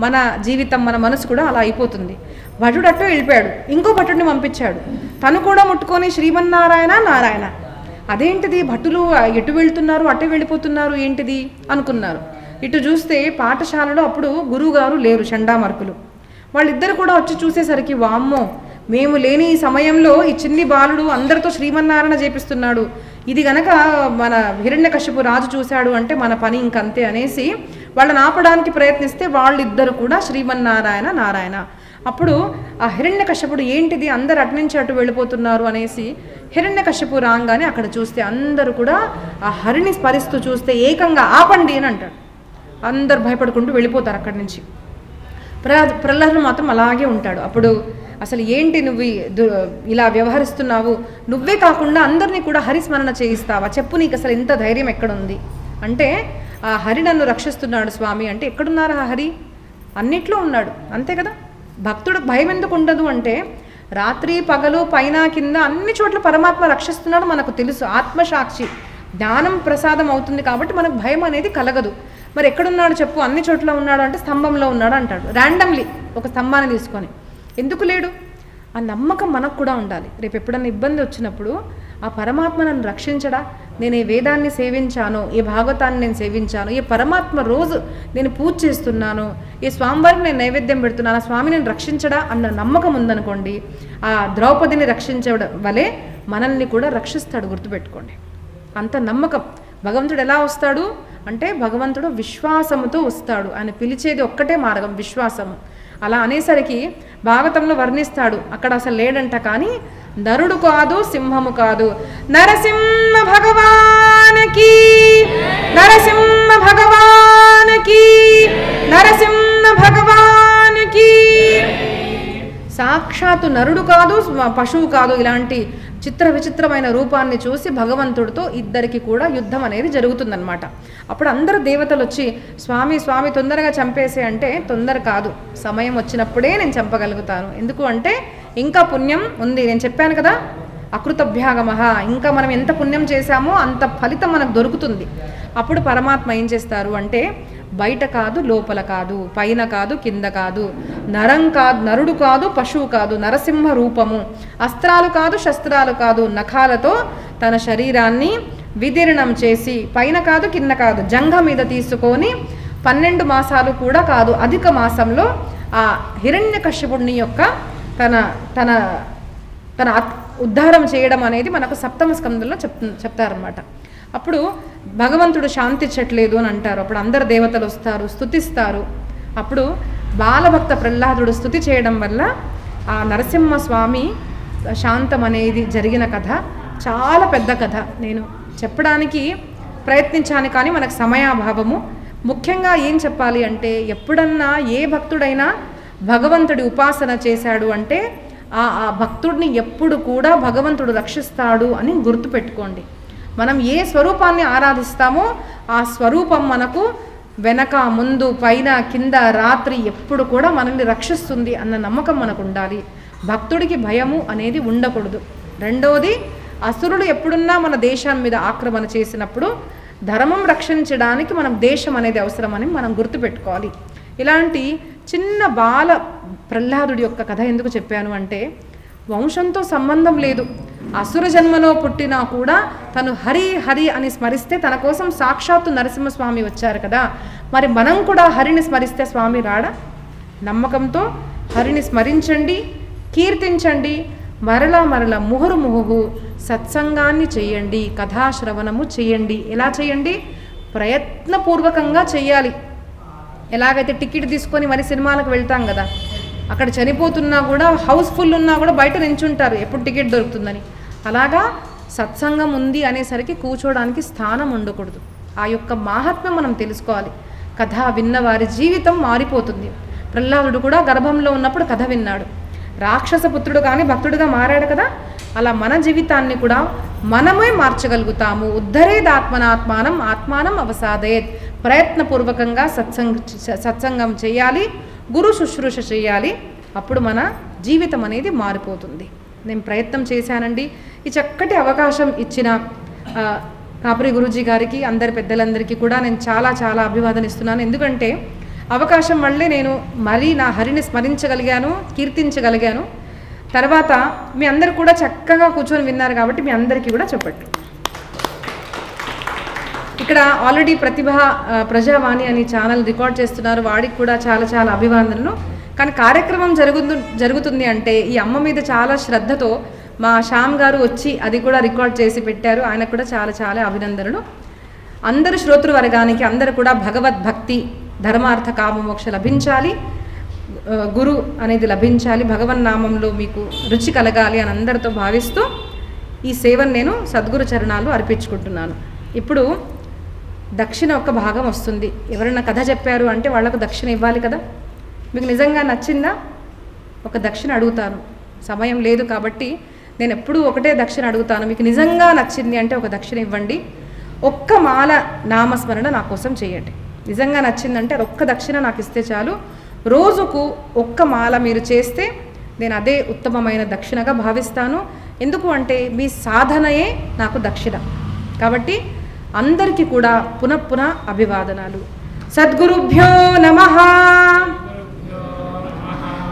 మన జీవితం మన మనసు కూడా అలా అయిపోతుంది. భటుడు అట్టు వెళ్ళిపోయాడు, ఇంకో భటుడిని పంపించాడు. తను కూడా ముట్టుకొని శ్రీమన్నారాయణ నారాయణ. అదేంటిది భటులు ఎటు వెళ్తున్నారు అటు వెళ్ళిపోతున్నారు ఏంటిది అనుకున్నారు. ఇటు చూస్తే పాఠశాలలో అప్పుడు గురువుగారు లేరు, చండామర్కులు. వాళ్ళిద్దరు కూడా వచ్చి చూసేసరికి వామ్మో, మేము లేని ఈ సమయంలో ఈ చిన్ని బాలుడు అందరితో శ్రీమన్నారాయణ చేపిస్తున్నాడు, ఇది గనక మన హిరణ్యకశ్యపు రాజు చూశాడు అంటే మన పని ఇంకంతే అనేసి వాళ్ళని ఆపడానికి ప్రయత్నిస్తే వాళ్ళిద్దరు కూడా శ్రీమన్నారాయణ నారాయణ. అప్పుడు ఆ హిరణ్యకశ్యపుడు ఏంటిది అందరు అటు నుంచి అటు వెళ్ళిపోతున్నారు అనేసి హిరణ్యకశ్యపు రాగానే అక్కడ చూస్తే అందరూ కూడా ఆ హరిని స్మరిస్తూ చూస్తే ఏకంగా ఆపండి అని అంటాడు. అందరు భయపడుకుంటూ వెళ్ళిపోతారు అక్కడి నుంచి. ప్రహ్లాదుడు మాత్రం అలాగే ఉంటాడు. అప్పుడు అసలు ఏంటి నువ్వు ఇలా వ్యవహరిస్తున్నావు, నువ్వే కాకుండా అందరినీ కూడా హరిస్మరణ చేయిస్తావా, చెప్పు నీకు అసలు ఇంత ధైర్యం ఎక్కడుంది అంటే, ఆ హరి నన్ను రక్షిస్తున్నాడు స్వామి అంటే, ఎక్కడున్నారు ఆ హరి? అన్నిట్లో ఉన్నాడు, అంతే కదా. భక్తుడు భయం ఎందుకు ఉండదు అంటే, రాత్రి పగలు పైన కింద అన్ని చోట్ల పరమాత్మ రక్షిస్తున్నాడు మనకు తెలుసు, ఆత్మసాక్షి జ్ఞానం ప్రసాదం అవుతుంది కాబట్టి మనకు భయం అనేది కలగదు. మరి ఎక్కడున్నాడు చెప్పు, అన్ని చోట్ల ఉన్నాడు అంటే స్తంభంలో ఉన్నాడు అంటాడు, ర్యాండమ్లీ ఒక స్తంభాన్ని తీసుకొని. ఎందుకు లేడు? ఆ నమ్మకం మనకు కూడా ఉండాలి. రేపు ఎప్పుడన్నా ఇబ్బంది వచ్చినప్పుడు ఆ పరమాత్మ నన్ను రక్షించడా, నేను ఏ వేదాన్ని సేవించానో, ఏ భాగవతాన్ని నేను సేవించాను, ఏ పరమాత్మ రోజు నేను పూజ చేస్తున్నాను, ఏ స్వామివారికి నేను నైవేద్యం పెడుతున్నాను, ఆ స్వామి నేను రక్షించడా అన్న నమ్మకం ఉందనుకోండి, ఆ ద్రౌపదిని రక్షించడం వలె మనల్ని కూడా రక్షిస్తాడు, గుర్తుపెట్టుకోండి. అంత నమ్మకం. భగవంతుడు ఎలా వస్తాడు అంటే, భగవంతుడు విశ్వాసముతో వస్తాడు. ఆయన పిలిచేది ఒక్కటే మార్గం, విశ్వాసము. అలా అనేసరికి భాగవతంలో వర్ణిస్తాడు, అక్కడ అసలు లేడంట, కానీ నరుడు కాదు సింహము కాదు, నరసింహ భగవానికి, నరసింహ భగవానికి, నరసింహ భగవానికి. సాక్షాత్తు నరుడు కాదు పశువు కాదు, ఇలాంటి చిత్ర విచిత్రమైన రూపాన్ని చూసి భగవంతుడితో ఇద్దరికి కూడా యుద్ధం అనేది జరుగుతుందన్నమాట. అప్పుడు అందరు దేవతలు వచ్చి స్వామి స్వామి తొందరగా చంపేసే అంటే, తొందర కాదు, సమయం వచ్చినప్పుడే నేను చంపగలుగుతాను. ఎందుకు అంటే ఇంకా పుణ్యం ఉంది, నేను చెప్పాను కదా అకృతభ్యాగమః, ఇంకా మనం ఎంత పుణ్యం చేశామో అంత ఫలితం మనకు దొరుకుతుంది. అప్పుడు పరమాత్మ ఏం చేస్తారు అంటే, బయట కాదు లోపల కాదు, పైన కాదు కింద కాదు, నరుడు కాదు పశువు కాదు, నరసింహ రూపము, అస్త్రాలు కాదు శస్త్రాలు కాదు, నఖాలతో తన శరీరాన్ని విదీర్ణం చేసి పైన కాదు కింద కాదు జంఘ మీద తీసుకొని 12 మాసాలు కూడా కాదు అధిక మాసంలో ఆ హిరణ్యకశ్యపుడిని యొక్క తన తన తన ఉద్ధారం చేయడం అనేది మనకు సప్తమ స్కందంలో చెప్తారనమాట. అప్పుడు భగవంతుడు శాంతించట్లేదు అని అంటారు. అప్పుడు అందరు దేవతలు వస్తారు, స్తుతిస్తారు. అప్పుడు బాలభక్త ప్రహ్లాదుడు స్తుతి చేయడం వల్ల ఆ నరసింహస్వామి శాంతం అనేది జరిగిన కథ చాలా పెద్ద కథ. నేను చెప్పడానికి ప్రయత్నించాను కానీ మనకు సమయాభావము. ముఖ్యంగా ఏం చెప్పాలి అంటే, ఎప్పుడన్నా ఏ భక్తుడైనా భగవంతుడి ఉపాసన చేశాడు అంటే ఆ భక్తుడిని ఎప్పుడు కూడా భగవంతుడు రక్షిస్తాడు అని గుర్తుపెట్టుకోండి. మనం ఏ స్వరూపాన్ని ఆరాధిస్తామో ఆ స్వరూపం మనకు వెనక ముందు పైన కింద రాత్రి ఎప్పుడు కూడా మనల్ని రక్షిస్తుంది అన్న నమ్మకం మనకు ఉండాలి. భక్తుడికి భయము అనేది ఉండకూడదు. రెండోది, అసురుడు ఎప్పుడున్నా మన దేశం మీద ఆక్రమణ చేసినప్పుడు ధర్మం రక్షించడానికి మనం దేశం అనేది అవసరమని మనం గుర్తుపెట్టుకోవాలి. ఇలాంటి చిన్న బాల ప్రహ్లాదుడి యొక్క కథ ఎందుకు చెప్పాను అంటే, వంశంతో సంబంధం లేదు, అసుర జన్మలో పుట్టినా కూడా తను హరి హరి అని స్మరిస్తే తన కోసం సాక్షాత్తు నరసింహస్వామి వచ్చారు కదా, మరి మనం కూడా హరిని స్మరిస్తే స్వామి రాడా? నమ్మకంతో హరిని స్మరించండి, కీర్తించండి, మరలా మరలా ముహుర్ముహు సత్సంగాన్ని చేయండి, కథాశ్రవణము చేయండి. ఎలా చేయండి? ప్రయత్నపూర్వకంగా చేయాలి. ఎలాగైతే టికెట్ తీసుకొని మరి సినిమాలకు వెళ్తాం కదా, అక్కడ చనిపోతున్నా కూడా హౌస్ఫుల్ ఉన్నా కూడా బయట నించుంటారు ఎప్పుడు టికెట్ దొరుకుతుందని. అలాగా సత్సంగం ఉంది అనేసరికి కూర్చోడానికి స్థానం ఉండకూడదు. ఆ యొక్క మాహాత్మ్యం మనం తెలుసుకోవాలి. కథ విన్న వారి జీవితం మారిపోతుంది. ప్రహ్లాదుడు కూడా గర్భంలో ఉన్నప్పుడు కథ విన్నాడు. రాక్షస పుత్రుడు కానీ భక్తుడిగా మారాడు కదా. అలా మన జీవితాన్ని కూడా మనమే మార్చగలుగుతాము. ఉద్ధరేదాత్మనాత్మానం ఆత్మానం అవసాదయేత్. ప్రయత్నపూర్వకంగా సత్సంగం చేయాలి, గురు శుశ్రూష చేయాలి. అప్పుడు మన జీవితం అనేది మారిపోతుంది. నేను ప్రయత్నం చేశానండి. ఈ చక్కటి అవకాశం ఇచ్చిన కాపురి గురూజీ గారికి, అందరి పెద్దలందరికీ కూడా నేను చాలా చాలా అభివాదన ఇస్తున్నాను. ఎందుకంటే అవకాశం వల్లే నేను మరీ నా హరిని స్మరించగలిగాను, కీర్తించగలిగాను. తర్వాత మీ అందరు కూడా చక్కగా కూర్చొని విన్నారు కాబట్టి మీ అందరికీ కూడా చెప్పట్టు. ఇక్కడ ఆల్రెడీ ప్రజావాణి అని ఛానల్ రికార్డ్ చేస్తున్నారు, వాడికి కూడా చాలా చాలా అభివాదనలు. కానీ కార్యక్రమం జరుగుతుంది అంటే ఈ అమ్మ మీద చాలా శ్రద్ధతో మా శ్యామ్ గారు వచ్చి అది కూడా రికార్డ్ చేసి పెట్టారు. ఆయనకు కూడా చాలా చాలా అభినందనలు. అందరు శ్రోతృవర్గానికి అందరూ కూడా భగవద్భక్తి, ధర్మార్థ కామమోక్ష లభించాలి, గురు అనేది లభించాలి, భగవన్నామంలో మీకు రుచి కలగాలి అని అందరితో భావిస్తూ ఈ సేవను నేను సద్గురు చరణాలు అర్పించుకుంటున్నాను. ఇప్పుడు దక్షిణ ఒక భాగం వస్తుంది. ఎవరైనా కథ చెప్పారు అంటే వాళ్లకు దక్షిణ ఇవ్వాలి కదా. మీకు నిజంగా నచ్చిందా? ఒక దక్షిణ అడుగుతాను. సమయం లేదు కాబట్టి నేను ఎప్పుడూ ఒకటే దక్షిణ అడుగుతాను. మీకు నిజంగా నచ్చింది అంటే ఒక దక్షిణ ఇవ్వండి. ఒక్క మాల నామస్మరణ నా కోసం చేయండి. నిజంగా నచ్చిందంటే అది ఒక్క దక్షిణ నాకు ఇస్తే చాలు. రోజుకు ఒక్క మాల మీరు చేస్తే నేను అదే ఉత్తమమైన దక్షిణగా భావిస్తాను. ఎందుకు అంటే మీ సాధనయే నాకు దక్షిణ. కాబట్టి అందరికీ కూడా పునః అభివాదనాలు. సద్గురుభ్యో నమః.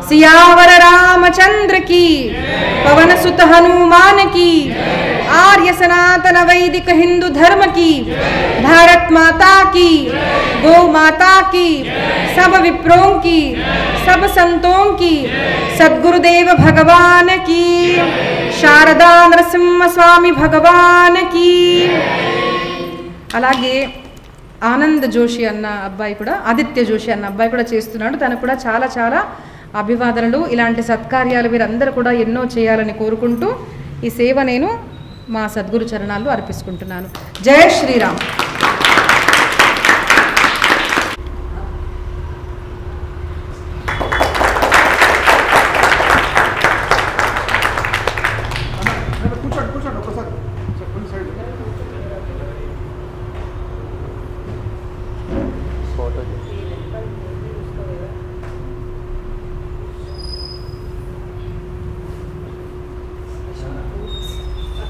सियावर रामचंद्र की, पवन सुत हनुमान की, आर्य सनातन वैदिक हिंदू धर्म की, भारत माता की, गौ माता की, सब विप्रों की, सब संतों की, सद्गुरुदेव भगवान की, शारदा नरसिंह स्वामी भगवान की. అలాగే ఆనంద్ జోషి అన్న అబ్బాయి కూడా, ఆదిత్య జోషి అన్న అబ్బాయి కూడా చేస్తున్నాడు. తనకు కూడా చాలా చాలా అభివాదనలు. ఇలాంటి సత్కార్యాలు వీరందరూ కూడా ఎన్నో చేయాలని కోరుకుంటూ ఈ సేవ నేను మా సద్గురు చరణాల్లో అర్పించుకుంటున్నాను. జై శ్రీరామ్.